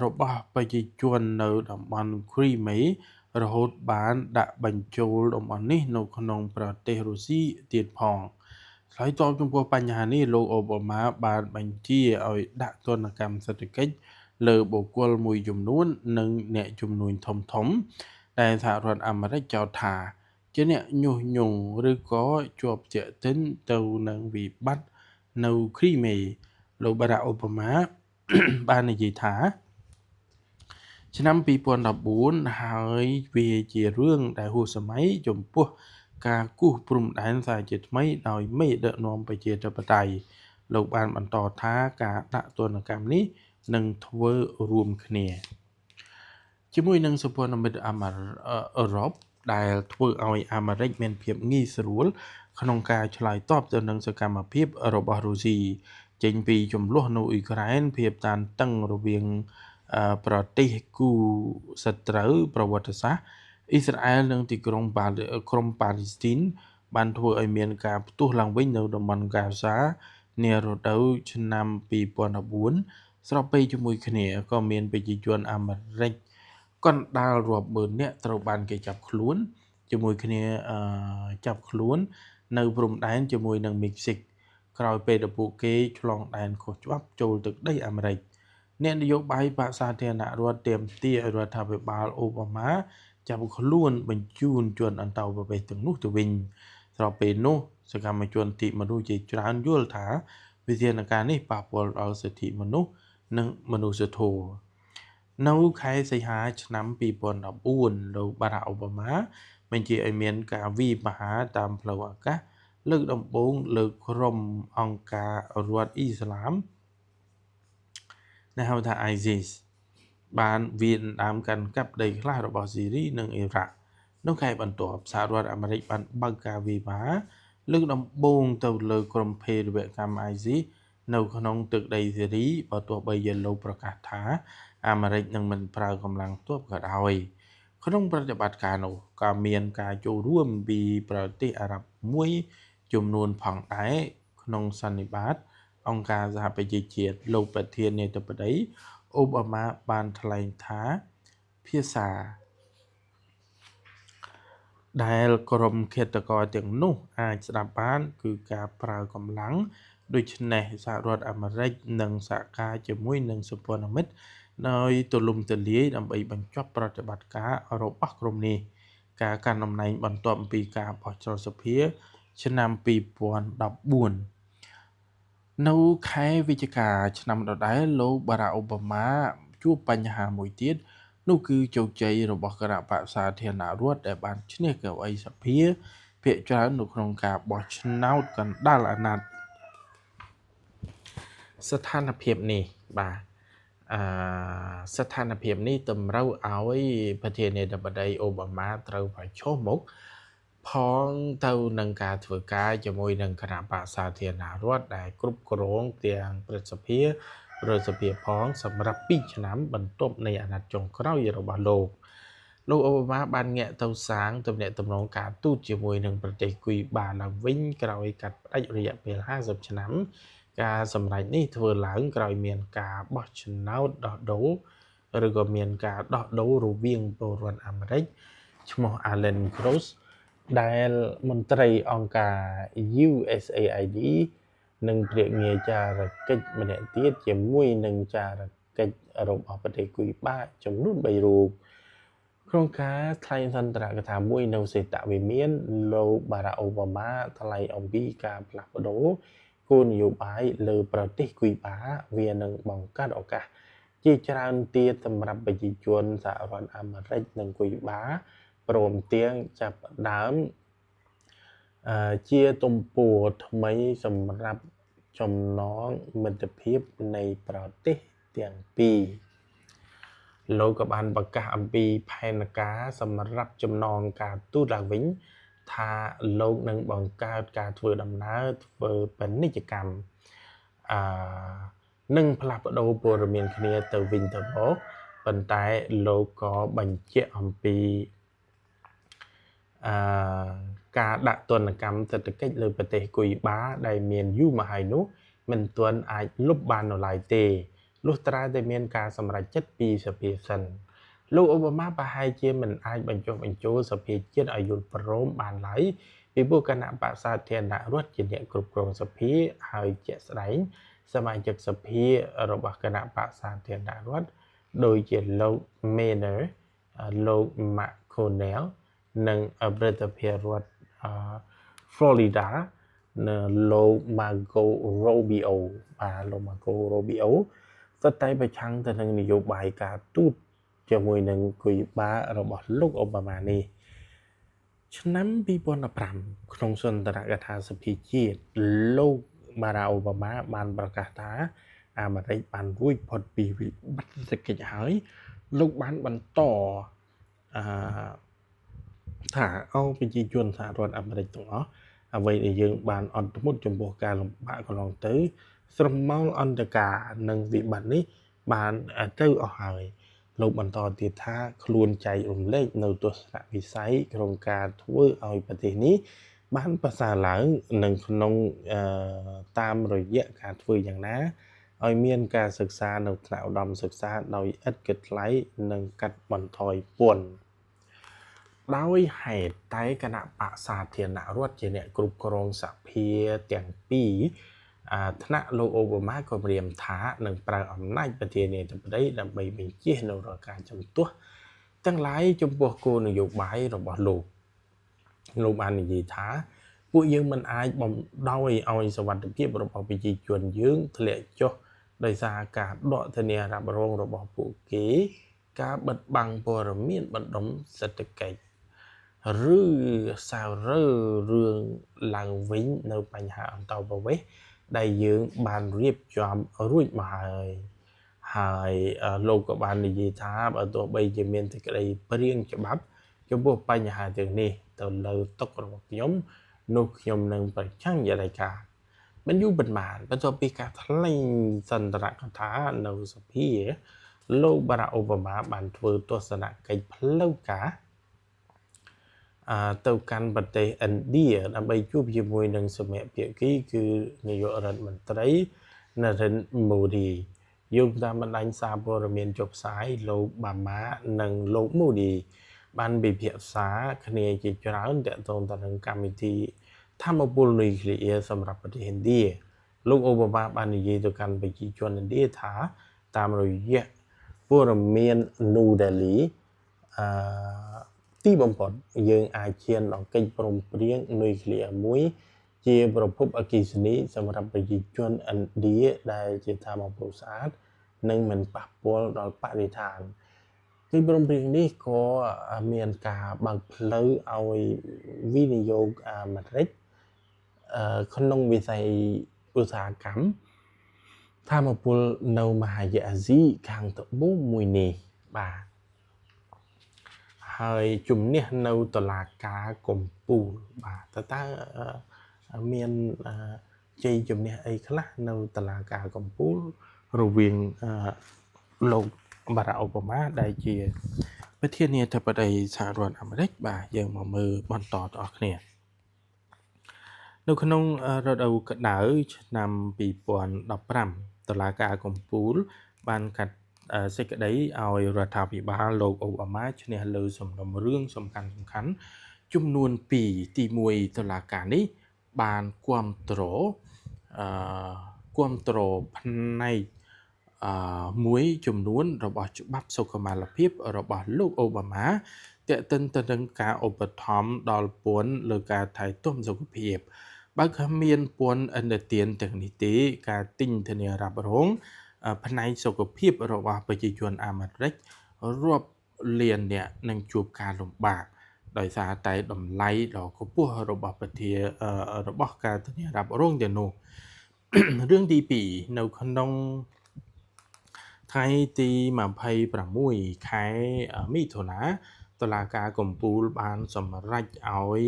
របស់ប្រជាជននៅតំបន់គ្រីមេរហូតបានដាក់បញ្ចូលតំបន់នេះនៅក្នុងប្រទេសរុស្ស៊ីទៀតផងឆ្លើយតបចំពោះបញ្ហានេះលោកអូបាម៉ាបានបញ្ជាឲ្យដាក់ទណ្ឌកម្មសេដ្ឋកិច្ចលើបុគ្គលមួយចំនួននិងអ្នកជំនួញធំៗដែលសហរដ្ឋអាមេរិកចោទថាជាអ្នកញុះញង់ឬក៏ជាប់ទាក់ទិនទៅនឹងវិបត្តិនៅគ្រីមេលោកបារ៉ាក់អូបាម៉ា បាននិយាយថាឆ្នាំ2014ហើយវាជារឿងដែលហួសសម័យចំពោះការគូសព្រំដែនសារជាថ្មីដោយមេដឹកនាំប្រជាធិបតេយ្យលោកបានបន្តថាការដាក់ទណ្ឌកម្មនេះនឹងធ្វើរួមគ្នាជាមួយនឹងសម្ព័ន្ធមិត្តអឺរ៉ុបដែលធ្វើឲ្យអាមេរិកមានភាពងាយស្រួលក្នុងការឆ្លើយតបទៅនឹងសកម្មភាពរបស់រុស្ស៊ីចេញពីចំនួននៅអ៊ុយក្រែនភាពតានតឹងរវាងប្រទេសគូសត្រូវប្រវត្តិសាស្ត្រអ៊ីស្រាអែលនិងទីក្រុងក្រុងប៉ាឡេស្ទីនបានធ្វើឲ្យមានការផ្ទុះឡើងវិញនៅតំបន់ហ្គាហ្សានារដូវឆ្នាំ2014ស្របពេលជាមួយគ្នាក៏មានប្រជាជនអាមេរិកកណ្ដាលរាប់ម៉ឺននាក់ត្រូវបានគេចាប់ខ្លួនជាមួយគ្នាចាប់ខ្លួននៅព្រំដែនជាមួយនឹងមិចស៊ិកក្រោយពេលដែលពួកគេឆ្លងដែនខុសច្បាប់ចូលទឹកដីអាមេរិកអ្នកនយោបាយបក្សសាធារណរដ្ឋទាមទារឲ្យរដ្ឋាភិបាលអូបាម៉ាចាប់ខ្លួនបញ្ជូនជនអន្តោប្រវេសន៍ទាំងនោះទៅវិញស្របពេលនោះសកម្មជនសិទ្ធិមនុស្សជាច្រើនយល់ថាវិធានការនេះប៉ះពាល់ដល់សិទ្ធិមនុស្សនិងមនុស្សធម៌នៅខែសីហាឆ្នាំ2014លោកបារ៉ាក់អូបាម៉ាបញ្ជាឲ្យមានការវាយប្រហារតាមផ្លូវអាកាសលើកដំបូងលើក្រុមអង្គការរដ្ឋអ៊ីស្លាមដែលហៅថា ISIS បានវាយដណ្ដើមកាន់កាប់ដីខ្លះរបស់ស៊ីរីនិងអ៊ីរ៉ាក់នៅខែបន្ទាប់សហរដ្ឋអាមេរិកបានបើកការវាយប្រហារលើកដំបូងទៅលើក្រុមភេរវកម្ម ISIS នៅក្នុងទឹកដីស៊ីរីបើទោះបីជាលោកប្រកាសថាអាមេរិកនឹងមិនប្រើកម្លាំងទ័ពក៏ដោយក្នុងប្រតិបត្តិការនោះក៏មានការចូលរួមពីប្រទេសអារ៉ាប់មួយចំនួនផងដែរក្នុងសន្និបាតអង្គការសហប្រជាជាតិលោកប្រធានាធិបតីអូបាម៉ាបានថ្លែងថាភាសាដែលក្រុមឃាតករទាំងនោះអាចស្ដាប់បានគឺការប្រើកម្លាំងដូច្នេះសហរដ្ឋអាមេរិកនឹងសហការជាមួយនឹងសម្ព័ន្ធមិត្តដោយទូលំទូលាយដើម្បីបញ្ចប់ប្រតិបត្តិការរបស់ក្រុមនេះការកាន់តំណែងបន្ទាប់ពីការបោះឆ្នោតសភាឆ្នាំ2014នៅខែវិច្ឆិកាឆ្នាំដដែលលោកបារ៉ាក់អូបាម៉ាជួបបញ្ហាមួយទៀតនោះគឺជោគជ័យរបស់គណៈបក្សសាធារណរដ្ឋដែលបានឈ្នះកៅអីសភាភាគច្រើននៅក្នុងការបោះឆ្នោតកណ្ដាលអាណត្តិស្ថានភាពនេះតម្រូវឲ្យប្រធានាធិបតីអូបាម៉ាត្រូវប្រឈមមុខផងទៅនឹងការធ្វើការជាមួយនឹងគណៈបក្សសាធារណរដ្ឋដែលគ្រប់គ្រងទាំងព្រឹទ្ធសភារដ្ឋសភាផងសម្រាប់2ឆ្នាំបន្ទាប់នៃអាណត្តិចុងក្រោយរបស់លោក លោកអូបាម៉ាបានងាកទៅសាងទំនាក់ទំនងការទូតជាមួយនឹងប្រទេសគូបាឡើងវិញក្រោយកាត់ផ្តាច់រយៈពេល50ឆ្នាំការសម្រេចនេះធ្វើឡើងក្រោយមានការបោះឆ្នោតដោះដូរឬក៏មានការដោះដូររវាងពលរដ្ឋអាមេរិកឈ្មោះ Alan Gross ដែលមន្ត្រីអង្គការ USAID និងភ្នាក់ងារចារកិច្ចម្នាក់ទៀតជាមួយនឹងចារកិច្ចរបស់ប្រទេសគូបាចំនួន3រូបក្នុងការថ្លែងសន្ទរកថាមួយនៅសេតវិមានលោកបារ៉ាអូបាម៉ាថ្លែងអំពីការផ្លាស់ប្ដូរគោលនយោបាយលើប្រទេសគូបាវានឹងបង្កើតឱកាសជាច្រើនទៀតសម្រាប់ប្រជាជនសហរដ្ឋអាមេរិកនិងគូបាព្រមទាំងចាប់ផ្ដើមជាទំព័រថ្មីសម្រាប់ចំណងមិត្តភាពនៃប្រទេសទាំងពីរលោកក៏បានប្រកាសអំពីផែនការសម្រាប់ចំណងការទូតឡើងវិញថាលោកនឹងបង្កើតការធ្វើដំណើរធ្វើពាណិជ្ជកម្មនិងផ្លាស់ប្ដូរព័ត៌មានគ្នាទៅវិញទៅមកប៉ុន្តែលោកក៏បញ្ជាក់អំពីការដាក់ទណ្ឌកម្មសេដ្ឋកិច្ចលើប្រទេសគូបាដែលមានយូរមកហើយនោះមិនទាន់អាចលុបបាននៅឡើយទេលុះត្រាតែមានការសម្រេចចិត្តពីសភាសិនលោកអូបាម៉ាប្រហែលជាមិនអាចបញ្ចុះបញ្ចូលសភាជាតិឲ្យយល់ព្រមបានឡើយពីព្រោះគណៈបក្សសាធារណរដ្ឋជាអ្នកគ្រប់គ្រងសភាហើយជាក់ស្ដែងសមាជិកសភារបស់គណៈបក្សសាធារណរដ្ឋដូចជាលោក Maynard លោក McConnell និងប្រតិភិរដ្ឋ Florida នៅលោក Marco Rubio បាទលោក Marco Rubio សុទ្ធតែប្រឆាំងទៅនឹងនយោបាយការទូតជាមួយនឹងគូបារបស់លោកអូបាម៉ានេះឆ្នាំ2015ក្នុងសន្ទរកថាសភាជាតិលោកបារ៉ាអូបាម៉ាបានប្រកាសថាអាមេរិកបានរួចផុតពីវិបត្តិសេដ្ឋកិច្ចហើយលោកបានបន្តថាប្រជាជនសហរដ្ឋអាមេរិកទាំងអស់អ្វីដែលយើងបានអត់ធ្មត់ចំពោះការលំបាកកន្លងទៅស្រមោលអន្តការនិងវិបត្តិនេះបានទៅអស់ហើយលោកបន្តទៀតថាខ្លួនចែករំលែកនៅទស្សនវិស័យក្នុងការធ្វើឲ្យប្រទេសនេះបានប្រសើរឡើងនិងក្នុងតាមរយៈការធ្វើយ៉ាងណាឲ្យមានការសិក្សានៅថ្នាក់ឧត្តមសិក្សាដោយឥតគិតថ្លៃនិងកាត់បន្ថយពន្ធដោយហេតុតែគណៈបក្សសាធារណរដ្ឋជាអ្នកគ្រប់គ្រងសភាទាំងពីរថ្នាក់លោកអូបាម៉ាក៏ព្រាមថានឹងប្រើអំណាចប្រធានាធិបតីដើម្បីបញ្ជានៅរាល់ការជំទាស់ទាំងឡាយចំពោះគោលនយោបាយរបស់លោកបាននិយាយថាពួកយើងមិនអាចបំដោយឲ្យសវត្ថិភាពរបស់ប្រជាជនយើងធ្លាក់ចុះដោយសារការដកធានារ៉ាប់រងរបស់ពួកគេការបិទបាំងព័ត៌មានបណ្ដុំសេដ្ឋកិច្ចឬសាររឿងឡើងវិញនៅបញ្ហាអន្តោប្រវេសន៍ដែលយើងបានរៀបចំរួចមកហើយលោកក៏បាននិយាយថាបើទោះបីជាមានសេចក្តីព្រៀងច្បាប់ចំពោះបញ្ហាទាំងនេះទៅលើតុរបស់ខ្ញុំនោះខ្ញុំនឹងប្រឆាំងយ៉ាងដាច់ខាតមិនយូរប៉ុន្មានបន្ទាប់ពីការថ្លែងសន្ទរកថានៅសភាលោកបារ៉ាអូបាម៉ាបានធ្វើទស្សនកិច្ចផ្លូវការទៅកាន់ប្រទេសឥណ្ឌាដើម្បីជួបជាមួយនឹងសមាភាគីគឺនាយករដ្ឋមន្ត្រី Narendra Modi យោងតាមបណ្ដាញសារព័ត៌មានចុះផ្សាយលោកបាម៉ានិងលោក Modi បានពិភាក្សាគ្នាជាច្រើនទាក់ទងទៅនឹងកម្មវិធីថាមពលនុយក្លេអ៊ែរសម្រាប់ប្រទេសឥណ្ឌាលោកអូបាម៉ាបាននិយាយទៅកាន់ប្រជាជនឥណ្ឌាថាតាមរយៈព័ត៌មាន New Delhi ទីបំផុតយើងអាចឈានដល់កិច្ចព្រមព្រៀងនុយក្លេអ៊ែរមួយជាប្រភពអគ្គិសនីសម្រាប់ប្រជាជនឥណ្ឌាដែលជាថាមពលស្អាតនិងមិនប៉ះពាល់ដល់បរិស្ថានកិច្ចព្រមព្រៀងនេះក៏មានការបើកផ្លូវឲ្យវិនិយោគអាមេរិកក្នុងវិស័យឧស្សាហកម្មថាមពលនៅមហាយអាស៊ីខាងត្បូងមួយនេះបាទហើយជំនះនៅតុលាការកំពូលបាទតើមានជ័យជំនះអីខ្លះនៅតុលាការកំពូលរវាងលោកបារ៉ាអូបាម៉ាដែលជា ประเทศนี้ถ้าประเทศสหรัฐอเมริกบ่าយើងមកមើលបន្តតអស់គ្នានៅក្នុងរដូវក្តៅឆ្នាំ2015តុលាការកំពូលបានកាត់សេចក្តីឲ្យរដ្ឋាភិបាលលោកអូបាម៉ាឈ្នះលើសំណុំរឿងសំខាន់ចំនួន2ទី1តុលាការនេះបានគាំទ្រផ្នែកមួយចំនួនរបស់ច្បាប់សុខុមាលភាពរបស់លោកអូបាម៉ាទាក់ទិនទៅនឹងការឧបត្ថម្ភដល់ពន្ធលើការថែទាំសុខភាពបើគ្មានពន្ធឥណទានទាំងនេះទេការទិញធានារ៉ាប់រងផ្នែកសុខភាពរបស់ប្រជាជនអាមេរិករាប់លានអ្នកនឹងជួបការលំបាកដោយសារតែតម្លៃដ៏ខ្ពស់របស់ការធានារ៉ាប់រងទាំងនោះរឿងទី2នៅក្នុងថ្ងៃទី26ខែមិថុនាតុលាការកំពូលបានសម្រេចឲ្យ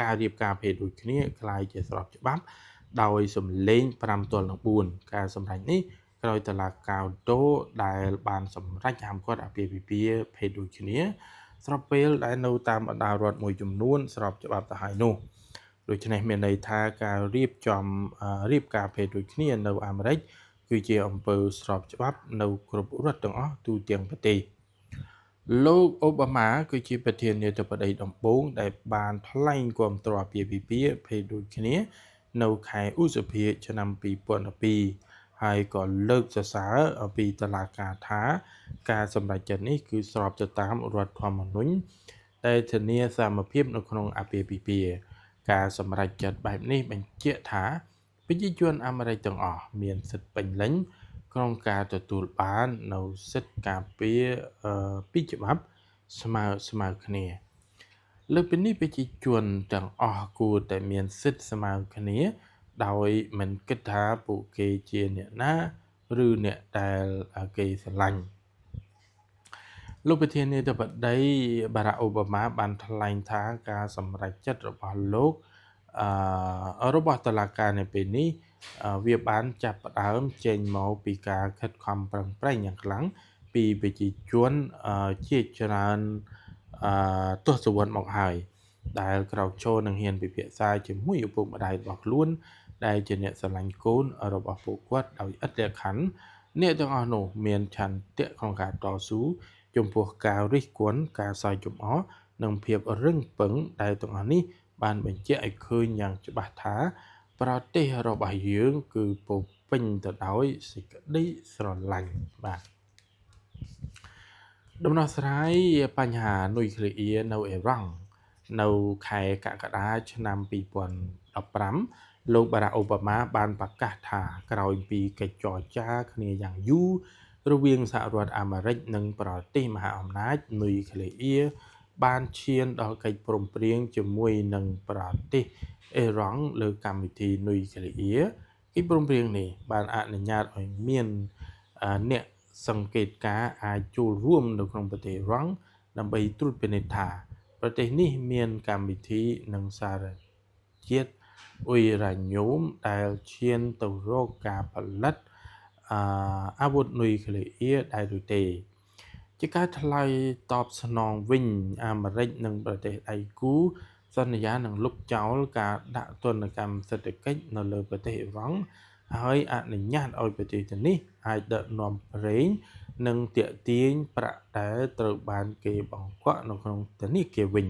ការរៀបការភេទដូចគ្នាក្លាយជាស្របច្បាប់ដោយសម្លេង5-4ការសម្រេចនេះក្រោយតុលាការដូដែលបានសម្រេចហាមឃាត់អាពាហ៍ពិពាហ៍ភេទដូចគ្នាស្របពេលដែលនៅតាមបណ្ដារដ្ឋមួយចំនួនស្របច្បាប់ទៅហើយនោះដូច្នេះមានន័យថាការរៀបការភេទដូចគ្នានៅអាមេរិកគឺជាអំពើស្របច្បាប់នៅគ្រប់រដ្ឋទាំងអស់ទូទាំងប្រទេសលោកអូបាម៉ាគឺជាប្រធានាធិបតីដំបូងដែលបានថ្លែងគាំទ្រអាពាហ៍ពិពាហ៍ភេទដូចគ្នានៅខែឧសភាឆ្នាំ2012ហើយក៏លើកសរសើរពីតុលាការថាការសម្រេចចិត្តនេះគឺស្របទៅតាមរដ្ឋធម្មនុញ្ញដែលធានាសមភាពនៅក្នុងអាពាហ៍ពិពាហ៍ការសម្រេចចិត្តបែបនេះបញ្ជាក់ថាប្រជាជនអាមេរិកទាំងអស់មានសិទ្ធិពេញលេញក្នុងការទទួលបាននៅសិទ្ធិការពារពីច្បាប់ស្មើគ្នាលើពីនេះប្រជាជនទាំងអស់គួរតែមានសិទ្ធិស្មើគ្នាដោយមិនគិតថាពួកគេជាអ្នកណាឬអ្នកដែលគេស្រឡាញ់លោកប្រធានាធិបតីបារ៉ាក់អូបាម៉ាបានថ្លែងថាការសម្រេចចិត្តរបស់លោករបស់តុលាការនៅពេលនេះវាបានចាប់ផ្ដើមចេញមកពីការខិតខំប្រឹងប្រែងយ៉ាងខ្លាំងពីប្រជាជនជាច្រើនទសវត្សរ៍មកហើយដែលក្រោកឈរនឹងហ៊ានពិភាក្សាជាមួយឪពុកម្ដាយរបស់ខ្លួនដែលជាអ្នកស្រឡាញ់កូនរបស់ពួកគាត់ដោយឥតលក្ខខណ្ឌអ្នកទាំងអស់នោះមានឆន្ទៈក្នុងការតស៊ូចំពោះការរិះគន់ការសើចចំអកនិងភាពរឹងប៉ឹងដែលទាំងអស់នេះបានបញ្ជាក់ឲ្យឃើញយ៉ាងច្បាស់ថាប្រទេសរបស់យើងគឺពោពេញទៅដោយសេចក្តីស្រឡាញ់បាទដំណោះស្រាយបញ្ហានុយក្លេអ៊ីរនៅអ៊ីរ៉ង់នៅខែកក្កដាឆ្នាំ2015លោកបារ៉ាក់អូបាម៉ាបានប្រកាសថាក្រោយពីកិច្ចចរចាគ្នាយ៉ាងយូររវាងសហរដ្ឋអាមេរិកនិងប្រទេសមហាអំណាចនុយក្លេអ៊ីរបានឈានដល់កិច្ចព្រមព្រៀងជាមួយនឹងប្រទេសអ៊ីរ៉ង់លើកម្មវិធីនុយក្លេអ៊ីរកិច្ចព្រមព្រៀងនេះបានអនុញ្ញាតឲ្យមានអ្នកសង្កេតការណ៍អាចចូលរួមនៅក្នុងប្រទេសអ៊ីរ៉ង់ដើម្បីត្រួតពិនិត្យថាប្រទេសនេះមានកម្មវិធីនិងសារជាតិអ៊ុយរ៉ាញ៉ូមដែលឈានទៅរកការផលិតអាវុធនុយក្លេអ៊ីរដែរឬទេជាការឆ្លើយតបស្នងវិញអាមេរិកនិងប្រទេសដៃគូសន្យានឹងលុបចោលការដាក់ទណ្ឌកម្មសេដ្ឋកិច្ចនៅលើប្រទេសអ៊ីរ៉ង់ហើយអនុញ្ញាតឲ្យប្រទេសទាំងនេះអាចដឹកនាំប្រេងនិងទាក់ទាញប្រាក់ដែលត្រូវបានគេបង្កក់នៅក្នុងធនាគារវិញ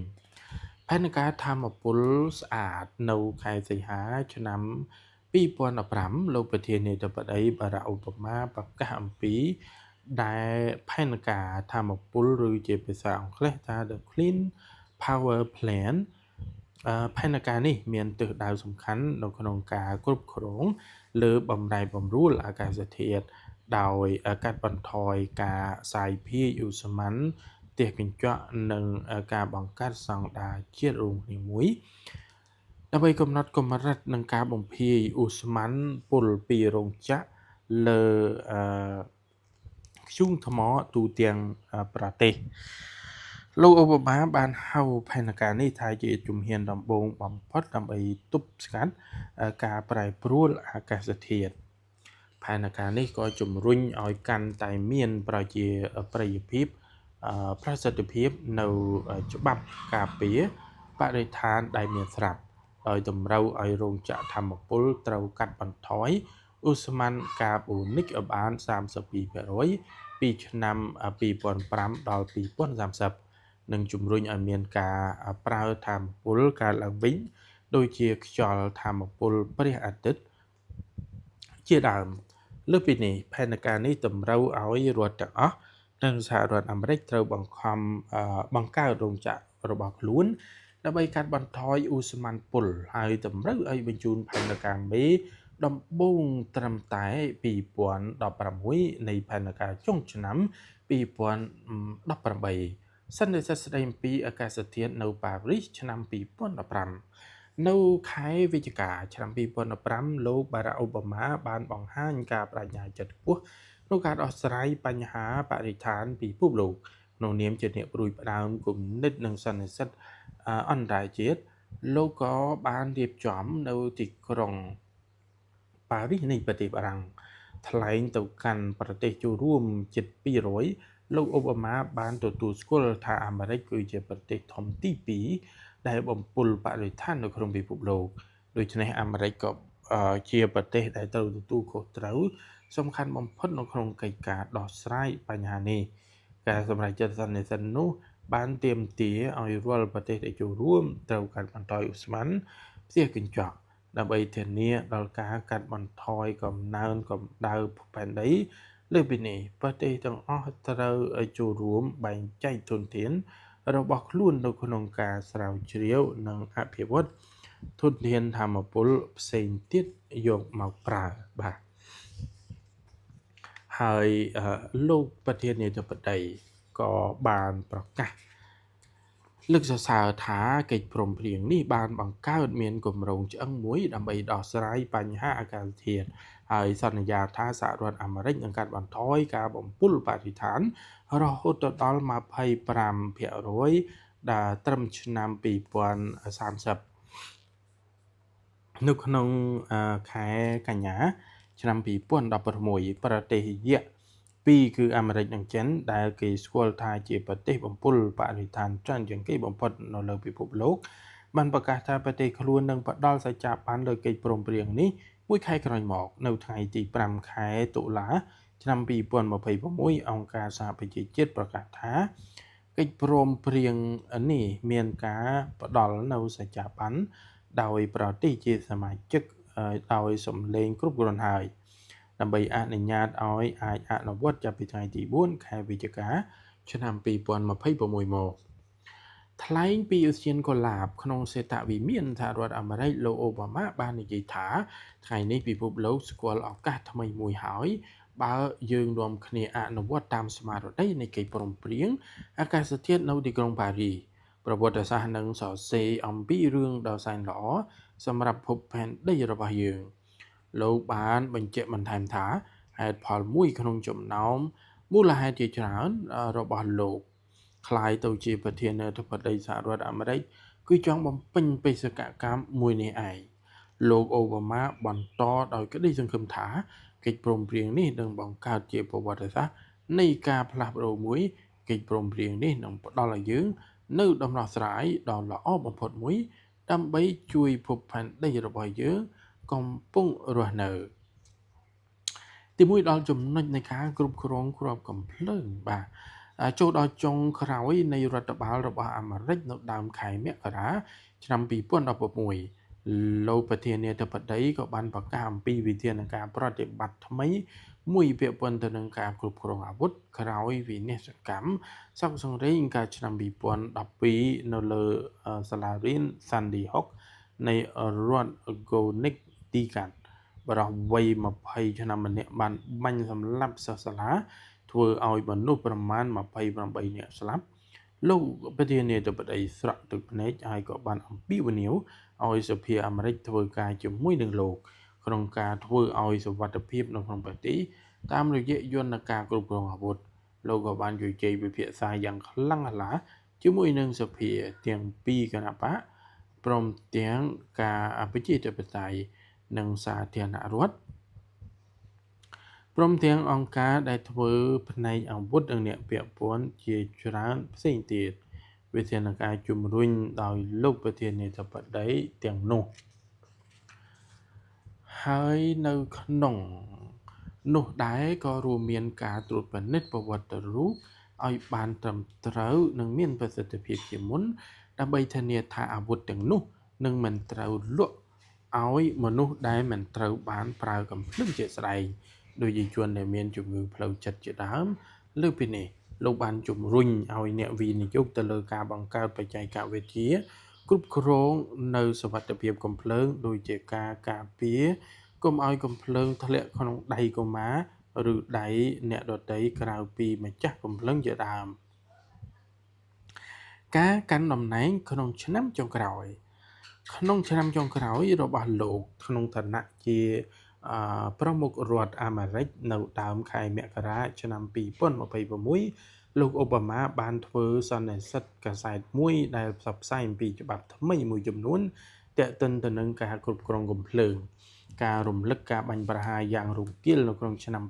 ផែនការធម្មពលស្អាតនៅខែសីហាឆ្នាំ2015លោកប្រធានាធិបតីបារ៉ាក់អូបាម៉ាប្រកាសអំពីដែលផែនការធម្មពលឬជាភាសាអង់គ្លេសថា The Clean Power Plan ផែនការនេះមានទិសដៅសំខាន់នៅក្នុងការគ្រប់គ្រងលើបម្រែបម្រួលអាកាសធាតុដោយកាត់បន្ថយការសាយភាយឧស្ម័នផ្ទះកញ្ចក់និងការបង្កើតស្តង់ដារជាតិរួមគ្នាមួយដើម្បីកំណត់កម្រិតនិងការបំភាយឧស្ម័នពុលពីរោងចក្រលើធ្យូងថ្មទូទាំងប្រទេសលោកអូបាម៉ាបានហៅផែនការនេះថាជាជំហានដំបូងបំផុតដើម្បីទប់ស្កាត់ការប្រែប្រួលអាកាសធាតុផែនការនេះក៏ជំរុញឲ្យកាន់តែមានប្រជាប្រិយភាព ប្រសិទ្ធភាពនៅច្បាប់ការពារបរិស្ថានដែលមានស្រាប់ដោយតម្រូវឲ្យរោងចក្រថាមពលត្រូវកាត់បន្ថយឧស្ម័នកាបូនិកឲ្យបាន 32% ពីឆ្នាំ2005ដល់2030និងជំរុញឲ្យមានការប្រើថាមពលកើតឡើងវិញដូចជាខ្យល់ថាមពលព្រះអាទិត្យជាដើមលើសពីនេះផែនការនេះតម្រូវឲ្យរដ្ឋទាំងអស់និងសហរដ្ឋអាមេរិកត្រូវបង្កើតរោងចក្ររបស់ខ្លួនដើម្បីកាត់បន្ថយឧស្ម័នពុលហើយតម្រូវឲ្យបញ្ជូនផែនការមេដំបូងត្រឹមតែ2016នៃផែនការចុងឆ្នាំ2018សន្និសីទស្តីអំពីអាកាសធាតុនៅប៉ារីសឆ្នាំ2015នៅខែវិច្ឆិកាឆ្នាំ2015លោកបារ៉ាក់អូបាម៉ាបានបង្ហាញការបដិញ្ញាចិត្តខ្ពស់ក្នុងការដោះស្រាយបញ្ហាបរិស្ថានពិភពលោកក្នុងនាមជាអ្នកព្រួយផ្ដើមគំនិតនិងសន្និសីទអន្តរជាតិលោកក៏បានរៀបចំនៅទីក្រុងប៉ារីសនៃប្រទេសបារាំងថ្លែងទៅកាន់ប្រទេសចូលរួមជិត200លោកអូបាម៉ាបានទទួលស្គាល់ថាអាមេរិកគឺជាប្រទេសធំទី2ដែលបំពុលបរិស្ថាននៅក្នុងពិភពលោកដូច្នេះអាមេរិកក៏ជាប្រទេសដែលត្រូវទទួលខុសត្រូវសំខាន់បំផុតនៅក្នុងកិច្ចការដោះស្រាយបញ្ហានេះការសម្រេចចិត្តសន្និសីទនោះបានទាមទារឲ្យរាល់ប្រទេសដែលចូលរួមត្រូវកាត់បន្ថយឧស្ម័នផ្ទះកញ្ចក់ដើម្បីធានាដល់ការកាត់បន្ថយកំណើនកម្ដៅផែនដីលើសពីនេះប្រទេសទាំងអស់ត្រូវចូលរួមបែងចែកធនធានរបស់ខ្លួននៅក្នុងការស្រាវជ្រាវនិងអភិវឌ្ឍធនធានថាមពលផ្សេងទៀតយកមកប្រើបាទហើយលោកប្រធានាធិបតីក៏បានប្រកាសលើកសរសើរថាកិច្ចព្រមព្រៀងនេះបានបង្កើតមានគម្រោងឆ្អឹងមួយដើម្បីដោះស្រាយបញ្ហាអាកាសធាតុហើយសន្យាថាសហរដ្ឋអាមេរិកនឹងកាត់បន្ថយការបំពុលបរិស្ថានរហូតដល់ 25% ដែលត្រឹមឆ្នាំ2030នៅក្នុងខែកញ្ញាឆ្នាំ2016ប្រទេសយៈ2គឺអាមេរិកនិងចិនដែលគេស្គាល់ថាជាប្រទេសបំពុលបរិស្ថានច្រើនជាងគេបំផុតនៅលើពិភពលោកបានប្រកាសថាប្រទេសខ្លួននឹងផ្ដល់សច្ចាប័នលើកិច្ចព្រមព្រៀងនេះមួយខែក្រោយមកនៅថ្ងៃទី5ខែតុលាឆ្នាំ2026អង្គការសហប្រជាជាតិប្រកាសថាកិច្ចព្រមព្រៀងនេះមានការផ្ដល់នៅសច្ចាប័នដោយប្រទេសជាសមាជិកដោយសម្លេងគ្រប់គ្រាន់ហើយដើម្បីអនុញ្ញាតឲ្យអាចអនុវត្តចាប់ពីថ្ងៃទី4ខែវិច្ឆិកាឆ្នាំ2026មកថ្លែងពីឧទ្យានកុលាបក្នុងសេតវិមានសហរដ្ឋអាមេរិកលោកអូបាម៉ាបាននិយាយថាថ្ងៃនេះពិភពលោកស្គាល់ឱកាសថ្មីមួយហើយបើយើងនាំគ្នាអនុវត្តតាមស្មារតីនៃកិច្ចព្រមព្រៀងអាកាសធាតុនៅទីក្រុងប៉ារីសប្រវត្តិសាស្ត្រនឹងសរសេរអំពីរឿងដ៏សែនល្អសម្រាប់ភពផែនដីរបស់យើងលោកបានបញ្ជាក់បន្ថែមថាហេតុផលមួយក្នុងចំណោមមូលហេតុជាច្រើនរបស់លោកคล้ายទៅជាប្រធានាធិបតីសហរដ្ឋអាមេរិកគឺចង់បំពេញបេសកកម្មមួយនេះឯងលោកអូបាម៉ាបន្តដោយក្តីសង្ឃឹមថាកិច្ចព្រមព្រៀងនេះនឹងបង្កើតជាប្រវត្តិសាស្ត្រនៃការផ្លាស់ប្ដូរមួយកិច្ចព្រមព្រៀងនេះនឹងផ្ដល់ឲ្យយើងនៅដំណោះស្រាយដ៏ល្អបំផុតមួយដើម្បីជួយភពផែនដីរបស់យើងកំពុងរស់នៅទីមួយដល់ចំណុចនៃការគ្រប់គ្រងគ្រាប់កាំភ្លើងបាទចូលដល់ចុងក្រោយនៃរដ្ឋបាលរបស់អាមេរិកនៅដើមខែមករាឆ្នាំ2016លោកប្រធានាធិបតីក៏បានប្រកាសអំពីវិធានការប្រតិបត្តិថ្មីមួយពាក់ព័ន្ធទៅនឹងការគ្រប់គ្រងអាវុធក្រោយវិនាសកម្មសោកសង្រេងកាលឆ្នាំ2012នៅលើសាលារៀន Sandy Hook នៃរដ្ឋ Connecticut បរិះវ័យ20ឆ្នាំម្នាក់បានបាញ់សម្លាប់សិស្សសាលាធ្វើឲ្យមនុស្សប្រមាណ28នាក់ស្លាប់លោកប្រធានាធិបតីស្រក់ទឹកភ្នែកហើយក៏បានអំពាវនាវឲ្យសភាអាមេរិកធ្វើការជាមួយនឹងលោកក្នុងការធ្វើឲ្យសុវត្ថិភាពនៅក្នុងប្រទេសតាមរយៈយន្តការគ្រប់គ្រងអាវុធលោកក៏បានជជែកពិភាក្សាយ៉ាងខ្លាំងក្លាជាមួយនឹងសភាទាំងពីរគណៈបកព្រមទាំងការប្រជាធិបតេយ្យនិងសាធារណរដ្ឋ ព្រមទាំងអង្គការដែលធ្វើផ្នែកអាវុធនិងអ្នកពាក់ព័ន្ធជាច្រើនផ្សេងទៀតវិធានការជំរុញដោយលោកប្រធានាធិបតីទាំងនោះហើយនៅក្នុងនោះដែរក៏រួមមានការត្រួតពិនិត្យប្រវត្តិរូបឲ្យបានត្រឹមត្រូវនិងមានប្រសិទ្ធភាពជាមុនដើម្បីធានាថាអាវុធទាំងនោះនឹងមិនត្រូវលក់ឲ្យមនុស្សដែលមិនត្រូវបានប្រើកំភ្លើងជាក់ស្ដែងដោយជាជនដែលមានជំងឺផ្លូវចិត្តជាដើមលើពីនេះលោកបានជំរុញឲ្យអ្នកវិនិយោគទៅលើការបង្កើតបច្ចេកវិទ្យាគ្រប់គ្រងនៅសុវត្ថិភាពកំភ្លើងដូចជាការការពារកុំឲ្យកំភ្លើងធ្លាក់ក្នុងដៃកុមារឬដៃអ្នកដទៃក្រៅពីម្ចាស់កំភ្លើងជាដើមការកាន់តំណែងក្នុងឆ្នាំចុងក្រោយរបស់លោកក្នុងឋានៈជាប្រមុខរដ្ឋអាមេរិកនៅដើមខែមករាឆ្នាំ2026លោកអូបាម៉ាបានធ្វើសន្និសីទកាសែតមួយដែលផ្សព្វផ្សាយអំពីច្បាប់ថ្មីមួយចំនួនទាក់ទិនទៅនឹងការគ្រប់គ្រងកំភ្លើងការរំលឹកការបាញ់ប្រហារយ៉ាងរង្គាលនៅក្នុងឆ្នាំ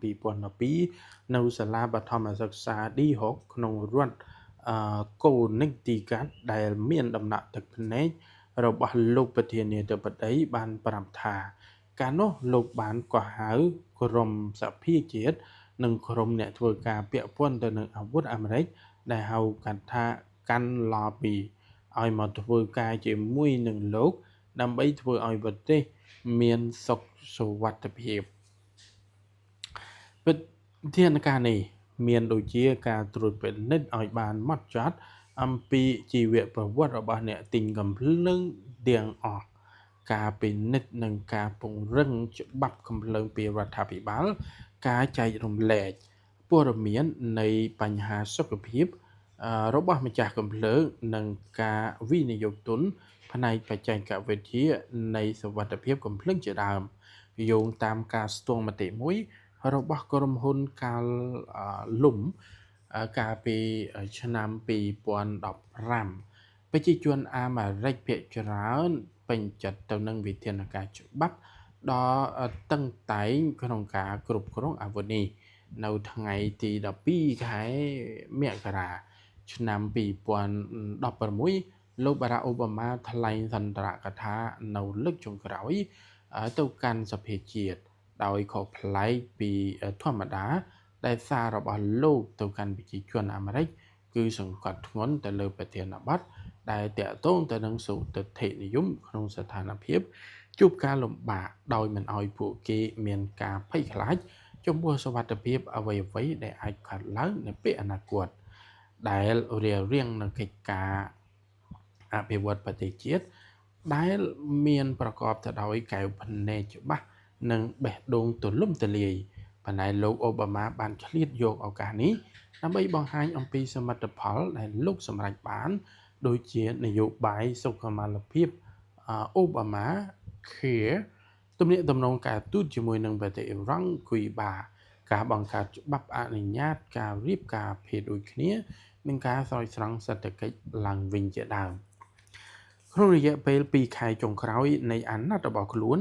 2012នៅសាលាបឋមសិក្សា D6 ក្នុងរដ្ឋកូនិកទីកាត់ដែលមានដំណាក់ទឹកភ្នែករបស់លោកប្រធានាធិបតីបានប្រាប់ថាកាលនោះលោកបានកោះហៅក្រុមសភាជាតិនិងក្រុមអ្នកធ្វើការពាក់ព័ន្ធទៅនឹងអាវុធអាមេរិកដែលហៅកាត់ថាកាន់ lobby ឲ្យមកធ្វើការជាមួយនឹងលោកដើម្បីធ្វើឲ្យប្រទេសមានសុខសុវត្ថិភាពវិធានការនេះមានដូចជាការត្រួតពិនិត្យឲ្យបានហ្មត់ចត់អំពីជីវប្រវត្តិរបស់អ្នកទិញកំភ្លើងទាំងអស់ការពិនិត្យនិងការពង្រឹងច្បាប់កំភ្លើងពីរដ្ឋាភិបាលការចែករំលែកព័ត៌មាននៃបញ្ហាសុខភាពរបស់ម្ចាស់កំភ្លើងនិងការវិនិយោគទុនផ្នែកបច្ចេកវិទ្យានៃសុវត្ថិភាពកំភ្លើងជាដើមយោងតាមការស្ទង់មតិមួយរបស់ក្រុមហ៊ុនកាលលុំកាលពីឆ្នាំ2015ប្រជាជនអាមេរិកភាគច្រើនពេញចិត្តទៅនឹងវិធានការច្បាប់ដ៏តឹងតែងក្នុងការគ្រប់គ្រងអាវុធនេះនៅថ្ងៃទី12ខែមករាឆ្នាំ2016លោកបារ៉ាក់អូបាម៉ាថ្លែងសន្ទរកថានៅលើកចុងក្រោយទៅកាន់សភាជាតិដោយខុសប្លែកពីធម្មតាដែលសាររបស់លោកទៅកាន់ប្រជាជនអាមេរិកគឺសង្កត់ធ្ងន់ទៅលើប្រធានបទដែលតាក់ទងទៅនឹងសុទិដ្ឋិនិយមក្នុងស្ថានភាពជួបការលំបាកដោយមិនឲ្យពួកគេមានការភ័យខ្លាចចំពោះសុវត្ថិភាពអ្វីៗដែលអាចកើតឡើងនៅពេលអនាគតដែលរារាំងនឹងកិច្ចការអភិវឌ្ឍប្រទេសជាតិដែលមានប្រកបទៅដោយកែវភ្នែកច្បាស់និងបេះដូងទូលំទូលាយប៉ុន្តែលោកអូបាម៉ាបានឆ្លៀតយកឱកាសនេះដើម្បីបង្ហាញអំពីសមិទ្ធផលដែលលោកសម្រេចបានដូចជានយោបាយសុខុមាលភាពអូបាម៉ា Care ទំនាក់ទំនងការទូតជាមួយនឹងប្រទេសអ៊ីរ៉ង់គូបាការបង្កើតច្បាប់អនុញ្ញាតការរៀបការភេទដូចគ្នានិងការស្រោចស្រង់សេដ្ឋកិច្ចឡើងវិញជាដើមក្នុងរយៈពេល2ខែចុងក្រោយនៃអាណត្តិរបស់ខ្លួន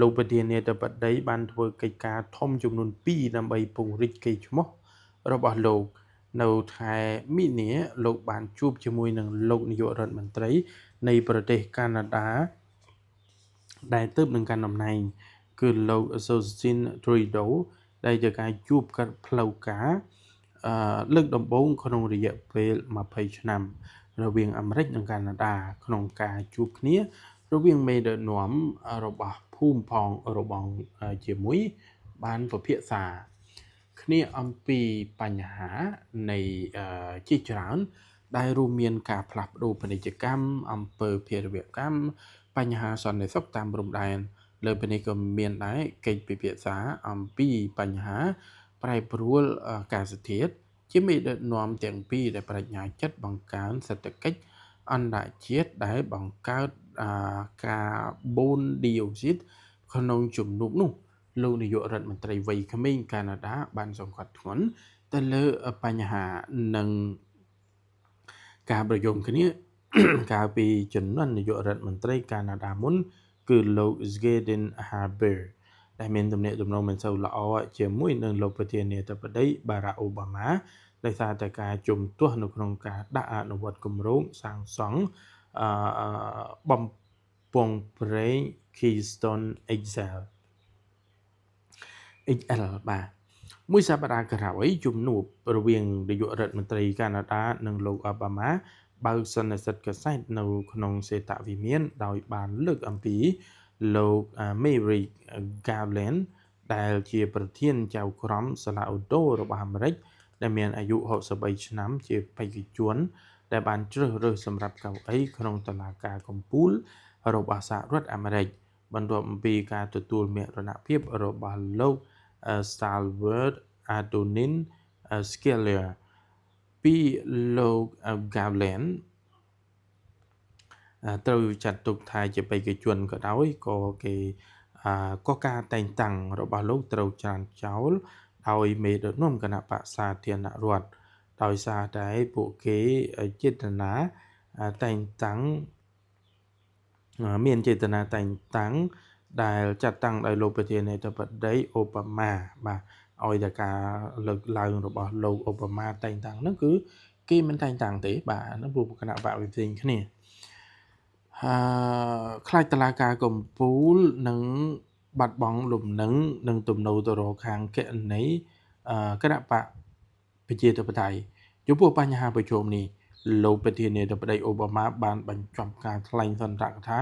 លោកប្រធានាធិបតីបានធ្វើកិច្ចការធំចំនួន2ដើម្បីពង្រីកកេរ្តិ៍ឈ្មោះរបស់លោកនៅខែមីនាលោកបានជួបជាមួយនឹងលោកនាយករដ្ឋមន្ត្រីនៃប្រទេសកាណាដាដែលទើបនឹងកាន់តំណែងគឺលោក Justin Trudeau ដែលជាការជួបកាត់ផ្លូវការលើកដំបូងក្នុងរយៈពេល20ឆ្នាំរវាងអាមេរិកនិងកាណាដាក្នុងការជួបគ្នារវាងមេដឹកនាំរបស់ភូមិផងរបស់ជាមួយបានពិភាក្សាគ្នាអំពីបញ្ហានៃជាច្រើនដែលរួមមានការផ្លាស់ប្ដូរពាណិជ្ជកម្មអំពើភេរវកម្មបញ្ហាសន្តិសុខតាមព្រំដែនលើពីនេះក៏មានដែរកិច្ចពិភាក្សាអំពីបញ្ហាប្រែប្រួលអាកាសធាតុជាមេដឹកនាំទាំងពីរដែលបញ្ញាចិត្តបង្កើនសេដ្ឋកិច្ចអន្តរជាតិដែលបង្កើតកាបូនឌីអុកស៊ីតក្នុងជំនួបនោះលោកនាយករដ្ឋមន្ត្រីវ័យក្មេងកាណាដាបានសង្កត់ធ្ងន់ទៅលើបញ្ហានិងការប្រយុំគ្នា កាលពីជំនាន់នាយករដ្ឋមន្ត្រីកាណាដាមុនគឺលោក Gordon Harber ដែលមានទំនាក់ទំនងមិនសូវល្អជាមួយនឹងលោកប្រធានាធិបតីបារ៉ាក់អូបាម៉ាដោយសារតែការជំទាស់នៅក្នុងការដាក់អនុវត្តគម្រោងសាងសង់បំពង់ប្រេង Keystone XL បាទមួយសប្តាហ៍ក្រោយជំនួបរវាងនាយករដ្ឋមន្ត្រីកាណាដានិងលោកអូបាម៉ាបើកសន្និសីទកាសែតនៅក្នុងសេតវិមានដោយបានលើកអំពីលោក Merrick Garland ដែលជាប្រធានចៅក្រមសាឡាអូដូរបស់អាមេរិកដែលមានអាយុ63ឆ្នាំជាបេក្ខជនដែលបានជ្រើសរើសសម្រាប់កៅអីក្នុងតុលាការកំពូលរបស់សហរដ្ឋអាមេរិកបន្ទាប់អំពីការទទួលមរណភាពរបស់លោក Salvador Adonin Scalia ពីលោក Garland ត្រូវចាត់ទុកថាជាបេក្ខជនក៏ដោយក៏គេក៏ការតែងតាំងរបស់លោកត្រូវច្រានចោលដោយមេដឹកនាំគណៈបក្សសាធារណរដ្ឋដោយសារតែពួកគេចេតនាតែងតាំងមានចេតនាតែងតាំងដែលចាត់តាំងដោយលោកប្រធានាធិបតីអូបាម៉ាបាទឲ្យតែការលើកឡើងរបស់លោកអូបាម៉ាតែងតាំងហ្នឹងគឺគេមិនតែងតាំងទេបាទហ្នឹងព្រោះគណៈបកវាផ្សេងគ្នាខ្លាចតឡាការកំពូលនឹងបាត់បង់លំនឹងនិងទំនោរទៅរកខាងគណនេយ្យគណៈបកប្រជាធិបតេយ្យចំពោះបញ្ហាប្រជុំនេះលោកប្រធានាធិបតីអូបាម៉ាបានបញ្ចប់ការថ្លែងសន្ទរកថា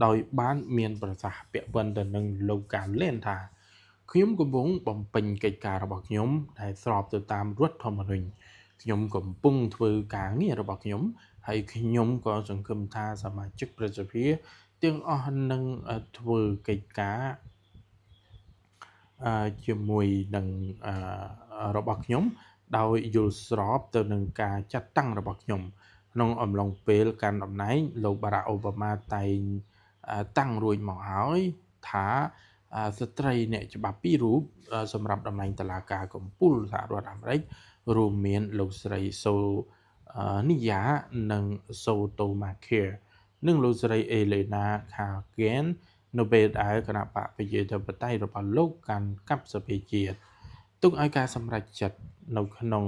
ដោយបានមានប្រសាសន៍ពាក់ព័ន្ធទៅនឹងលោកកាលែនថាខ្ញុំកំពុងបំពេញកិច្ចការរបស់ខ្ញុំដែលស្របទៅតាមរដ្ឋធម្មនុញ្ញខ្ញុំកំពុងធ្វើការងាររបស់ខ្ញុំហើយខ្ញុំក៏សង្ឃឹមថាសមាជិកប្រសិទ្ធភាពទាំងអស់នឹងធ្វើកិច្ចការជាមួយនឹងរបស់ខ្ញុំដោយយល់ស្របទៅនឹងការចាត់តាំងរបស់ខ្ញុំក្នុងអំឡុងពេលកាន់តំណែងលោកបារ៉ាក់អូបាម៉ាតែងតាំងរួចមកហើយថាស្ត្រីអ្នកច្បាប់ពីររូបសម្រាប់តំណែងតុលាការកំពូលសហរដ្ឋអាមេរិករួមមានលោកស្រីសូនីយ៉ានិងសូតូម៉ាខៀនិងលោកស្រីអេលេណាខាហ្គែននៅពេលដែលគណៈបកប្រជាធិបតេយ្យរបស់លោកកាន់កាប់សភាជាតិទុកឲ្យការសម្រេចចិត្តនៅក្នុង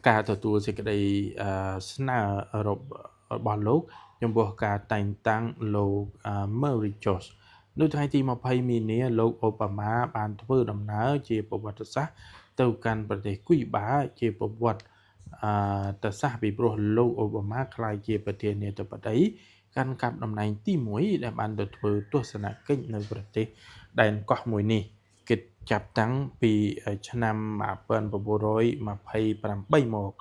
ការទទួលសេចក្តីស្នើរបស់លោកចំពោះការតែងតាំងលោក Mary Jones នៅថ្ងៃទី20មីនាលោកអូបាម៉ាបានធ្វើដំណើរជាប្រវត្តិសាស្ត្រទៅកាន់ប្រទេសគុយបាជាប្រវត្តិសាស្ត្រពីព្រោះលោកអូបាម៉ាក្លាយជាប្រធានាធិបតីកាន់កាប់តំណែងទី1ដែលបានទៅធ្វើទស្សនកិច្ចនៅប្រទេសដែនកោះមួយនេះគិតចាប់តាំងពីឆ្នាំ1928មក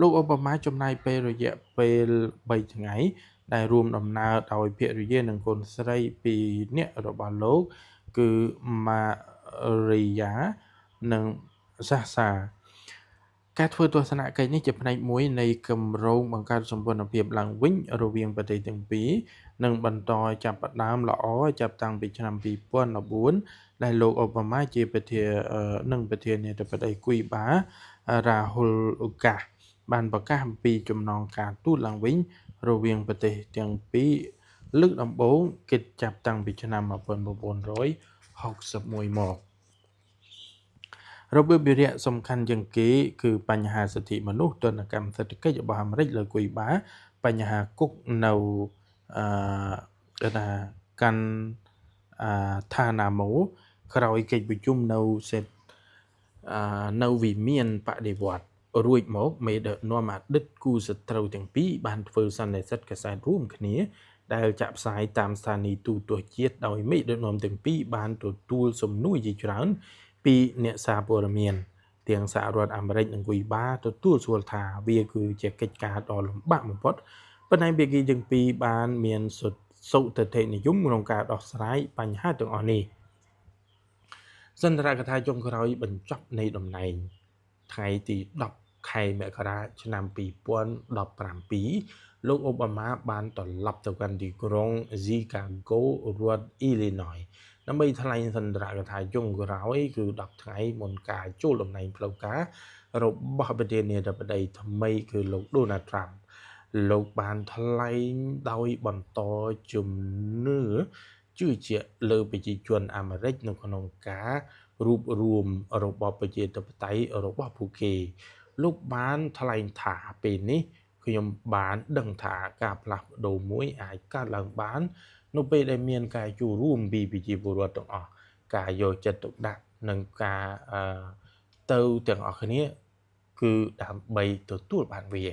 លោកអូបាម៉ាចំណាយពេលរយៈពេល3ថ្ងៃដែលរួមដំណើរដោយភរិយានិងកូនស្រីពីរនាក់របស់លោកគឺម៉ារីយ៉ានិងសាសាការធ្វើទស្សនកិច្ចនេះជាផ្នែកមួយនៃគម្រោងបង្កើតសម្ព័ន្ធភាពឡើងវិញរវាងប្រទេសទាំងពីរនិងបន្តចាប់ផ្ដើមល្អចាប់តាំងពីឆ្នាំ2014ដែលលោកអូបាម៉ាជាប្រធានាធិបតីគុយបារ៉ាហ៊ុលអូកាសបានប្រកាសអំពីចំណងការទូតឡើងវិញរវាងប្រទេសទាំងពីរលើកដំបូងគិតចាប់តាំងពីឆ្នាំ1961មករបៀបវិរៈសំខាន់ជាងគេគឺបញ្ហាសិទ្ធិមនុស្សទណ្ឌកម្មសេដ្ឋកិច្ចរបស់អាមេរិកលើគុយបាបញ្ហាគុកនៅកាន់ថាណាម៉ូក្រោយកិច្ចប្រជុំនៅវិមានបដិវត្តន៍រួចមកមេដឹកនាំអតីតគូសត្រូវទាំងពីរបានធ្វើសន្និសីទកាសែតរួមគ្នាដែលចាក់ផ្សាយតាមស្ថានីយទូរទស្សន៍ជាតិដោយមេដឹកនាំទាំងពីរបានទទួលសំណួរជាច្រើនពីអ្នកសារព័ត៌មានទាំងសហរដ្ឋអាមេរិកនិងគុយបាទទួលស្គាល់ថាវាគឺជាកិច្ចការដ៏លំបាកបំផុតប៉ុន្តែភាគីទាំងពីរបានមានសុទិដ្ឋិនិយមក្នុងការដោះស្រាយបញ្ហាទាំងអស់នេះសន្ទរកថាចុងក្រោយបញ្ចប់នៃតំណែងថ្ងៃទី10ខែមករាឆ្នាំ2017លោកអូបាម៉ាបានត្រឡប់ទៅកាន់ទីក្រុង Chicago រដ្ឋ Illinois ដើម្បីថ្លែងសន្ទរកថាចុងក្រោយគឺ10ថ្ងៃមុនការចូលតំណែងផ្លូវការរបស់ប្រធានាធិបតីថ្មីគឺលោក Donald Trump លោកបានថ្លែងដោយបន្តជំនឿ ជឿជាក់លើប្រជាជនអាមេរិកនៅក្នុងការរួបរวมរបបប្រជាធិបតេយ្យរបស់ពួកគេលោកបានថ្លែងថាពេលនេះខ្ញុំបានដឹងថាការផ្លាស់ប្ដូរមួយអាចកើតឡើងបាននៅពេលដែលមានការចូលរួមពីប្រជាពលរដ្ឋទាំងអស់ការយកចិត្តទុកដាក់និងការទៅទាំងអស់គ្នាគឺដើម្បីទទួលបានវា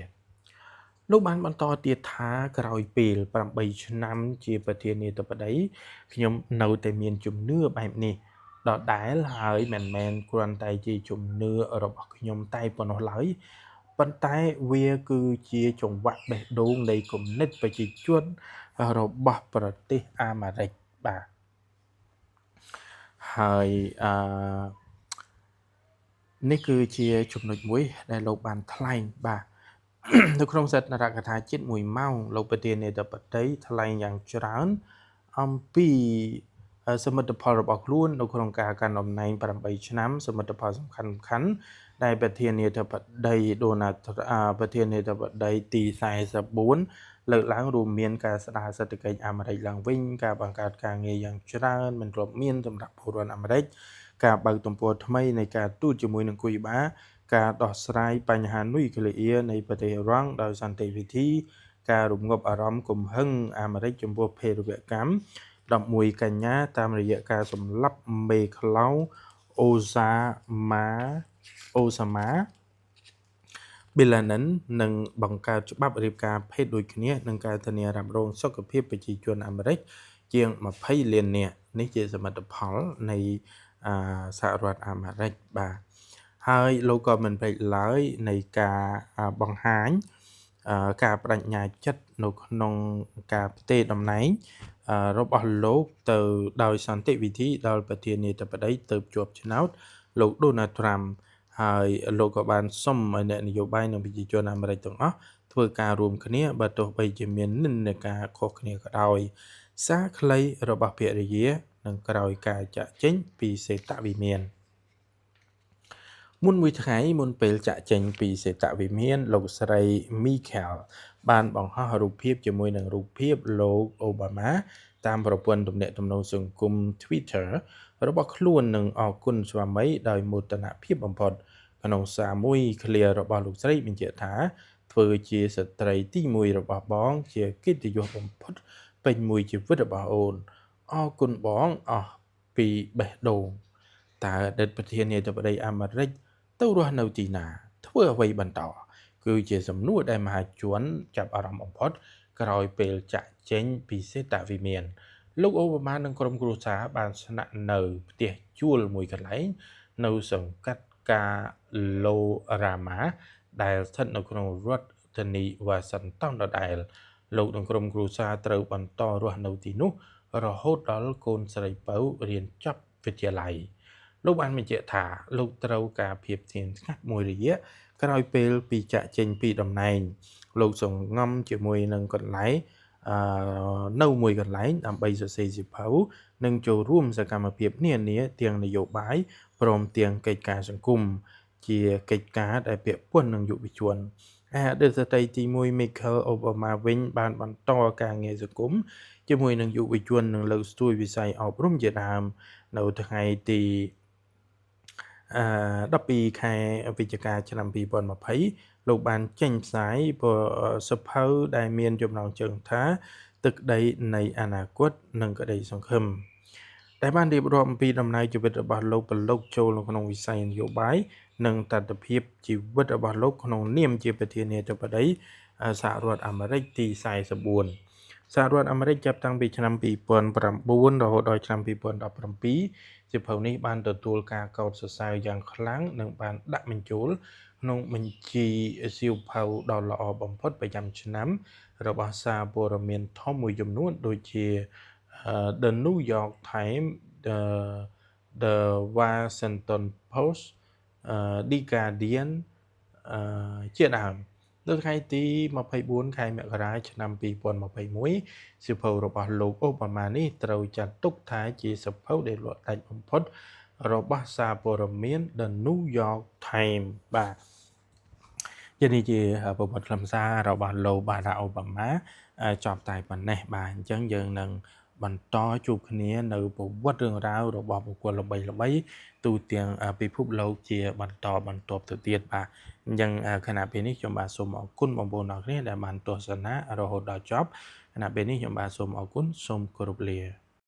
លោកបានបន្តទៀតថាក្រោយពេល8ឆ្នាំជាប្រធានាធិបតីខ្ញុំនៅតែមានជំនឿបែបនេះដដែលហើយមិនមែនគ្រាន់តែជាជំនឿរបស់ខ្ញុំតែប៉ុណ្ណោះឡើយប៉ុន្តែវាគឺជាចង្វាក់បេះដូងនៃគំនិតប្រជាជនរបស់ប្រទេសអាមេរិកបាទហើយនេះគឺជាចំណុចមួយដែលលោកបានថ្លែងបាទនៅក្នុងសន្ទរកថាជិត1ម៉ោងលោកប្រធានាធិបតីថ្លែងយ៉ាងច្រើនអំពីសមិទ្ធផលរបស់ខ្លួននៅក្នុងការកាន់តំណែង8ឆ្នាំសមិទ្ធផលសំខាន់ៗដែលប្រធានាធិបតីប្រធានាធិបតីទី44លើកឡើងរួមមានការស្ដារសេដ្ឋកិច្ចអាមេរិកឡើងវិញការបង្កើតការងារយ៉ាងច្រើនមិនធ្លាប់មានសម្រាប់ពលរដ្ឋអាមេរិកការបើកទំព័រថ្មីនៃការទូតជាមួយនឹងគុយបាការដោះស្រាយបញ្ហានុយក្លេអ៊ែរនៃប្រទេសអ៊ីរ៉ង់ដោយសន្តិវិធីការរងាប់អារម្មណ៍កំហឹងអាមេរិកចំពោះភេរវកម្ម11កញ្ញាតាមរយៈការសម្លាប់មេខ្លោងអូសាម៉ាប៊ីឡានិននិងបង្កើតច្បាប់រៀបការភេទដូចគ្នានឹងការធានារ៉ាប់រងសុខភាពប្រជាជនអាមេរិកជាង20លាននាក់នេះជាសមិទ្ធផលនៃសហរដ្ឋអាមេរិកបាទហើយលោកក៏មិនភ្លេចឡើយនៃការបង្ហាញការបដិញ្ញាចិត្តនៅក្នុងការផ្ទេរតំណែងរបស់លោកទៅដោយសន្តិវិធីដល់ប្រធានាធិបតីទៅជាប់ឆ្នោតលោក Donald Trump ហើយលោកក៏បានសុំឲ្យអ្នកនយោបាយនិងប្រជាជនអាមេរិកទាំងអស់ធ្វើការរួមគ្នាបើទោះបីជាមាននិន្នាការខុសគ្នាក៏ដោយសារខ្លីរបស់ភរិយានិងក្រោយការចាក់ចេញពីសេតវិមានមុនមួយថ្ងៃមុនពេលចាក់ចេញពីសេតវិមានលោកស្រី Michelle បានបង្ហោះរូបភាពជាមួយនឹងរូបភាពលោកអូបាម៉ាតាមប្រព័ន្ធទំនាក់ទំនងសង្គម Twitter របស់ខ្លួននឹងអរគុណស្វាមីដោយមោទនភាពបំផុតក្នុងសារមួយឃ្លារបស់លោកស្រីបញ្ជាក់ថាធ្វើជាស្ត្រីទី1របស់បងជាកិត្តិយសបំផុតពេញមួយជីវិតរបស់អូនអរគុណបងអស់ពីបេះដូងតើអតីតប្រធានាធិបតីអាមេរិកទៅរស់នៅទីណាធ្វើអ្វីបន្តគឺជាសំណួរដែលមហាជនចាប់អារម្មណ៍បំផុតក្រោយពេលចាក់ចេញពីសេតវិមានលោកអូបាម៉ានិងក្រុមគ្រួសារបានស្នាក់នៅផ្ទះជួលមួយកន្លែងនៅសង្កាត់កាឡូរ៉ាម៉ាដែលស្ថិតនៅក្នុងរដ្ឋធានីវ៉ាស៊ីនតោនដដែលលោកនិងក្រុមគ្រួសារត្រូវបន្តរស់នៅទីនោះរហូតដល់កូនស្រីពៅរៀនចប់វិទ្យាល័យលោកបានបញ្ជាក់ថាលោកត្រូវការភាពស្ងៀមស្ងាត់មួយរយៈក្រោយពេលពីចាក់ចេញពីតំណែងលោកសង្ងំជាមួយនឹងកន្លែងនៅមួយកន្លែងដើម្បីសរសេរសៀវភៅនិងចូលរួមសកម្មភាពនានាទាំងនយោបាយព្រមទាំងកិច្ចការសង្គមជាកិច្ចការដែលពាក់ព័ន្ធនឹងយុវជនអតីតស្ត្រីទី1 Michelle Obama វិញបានបន្តការងារសង្គមជាមួយនឹងយុវជននិងលើកស្ទួយវិស័យអប់រំជាដើមនៅថ្ងៃទី12ខែវិច្ឆិកាឆ្នាំ2020លោកបានចេញផ្សាយសៀវភៅដែលមានចំណងជើងថាទឹកដីនៃអនាគតនិងក្តីសង្ឃឹមដែលបានរៀបរាប់អំពីដំណើរជីវិតរបស់លោកប្រឡូកចូលនៅក្នុងវិស័យនយោបាយនិងទស្សនវិជ្ជាជីវិតរបស់លោកក្នុងនាមជាប្រធានាធិបតីសហរដ្ឋអាមេរិកទី44សហរដ្ឋអាមេរិកចាប់តាំងពីឆ្នាំ2009រហូតដល់ឆ្នាំ2017សៀវភៅនេះបានទទួលការកោតសរសើរយ៉ាងខ្លាំងនិងបានដាក់បញ្ចូលក្នុងបញ្ជីសៀវភៅដ៏ល្អបំផុតប្រចាំឆ្នាំរបស់សារព័ត៌មានធំមួយចំនួនដូចជា The New York Times The Washington Post The Guardian ជាដើមនៅថ្ងៃទី24ខែមករាឆ្នាំ2021សៀវភៅរបស់លោកអូបាម៉ានេះត្រូវចាត់ទុកថាជាសៀវភៅដែលលក់ដាច់បំផុតរបស់សារព័ត៌មាន The New York Times បាទនេះជាប្រវត្តិខ្លឹមសាររបស់លោកបារ៉ាក់អូបាម៉ាចប់តែប៉ុណ្ណេះបាទអញ្ចឹងយើងនឹង បន្តជួបគ្នានៅប្រវត្តិរឿងរ៉ាវរបស់បុគ្គលល្បីៗទូទាំងពិភពលោកជាបន្តបន្ទាប់ទៅទៀតបាទអញ្ចឹងខណៈពេលនេះខ្ញុំបាទសូមអរគុណបងប្អូនទាំងអស់គ្នាដែលបានទស្សនារហូតដល់ចប់ខណៈពេលនេះខ្ញុំបាទសូមអរគុណសូមគោរពលា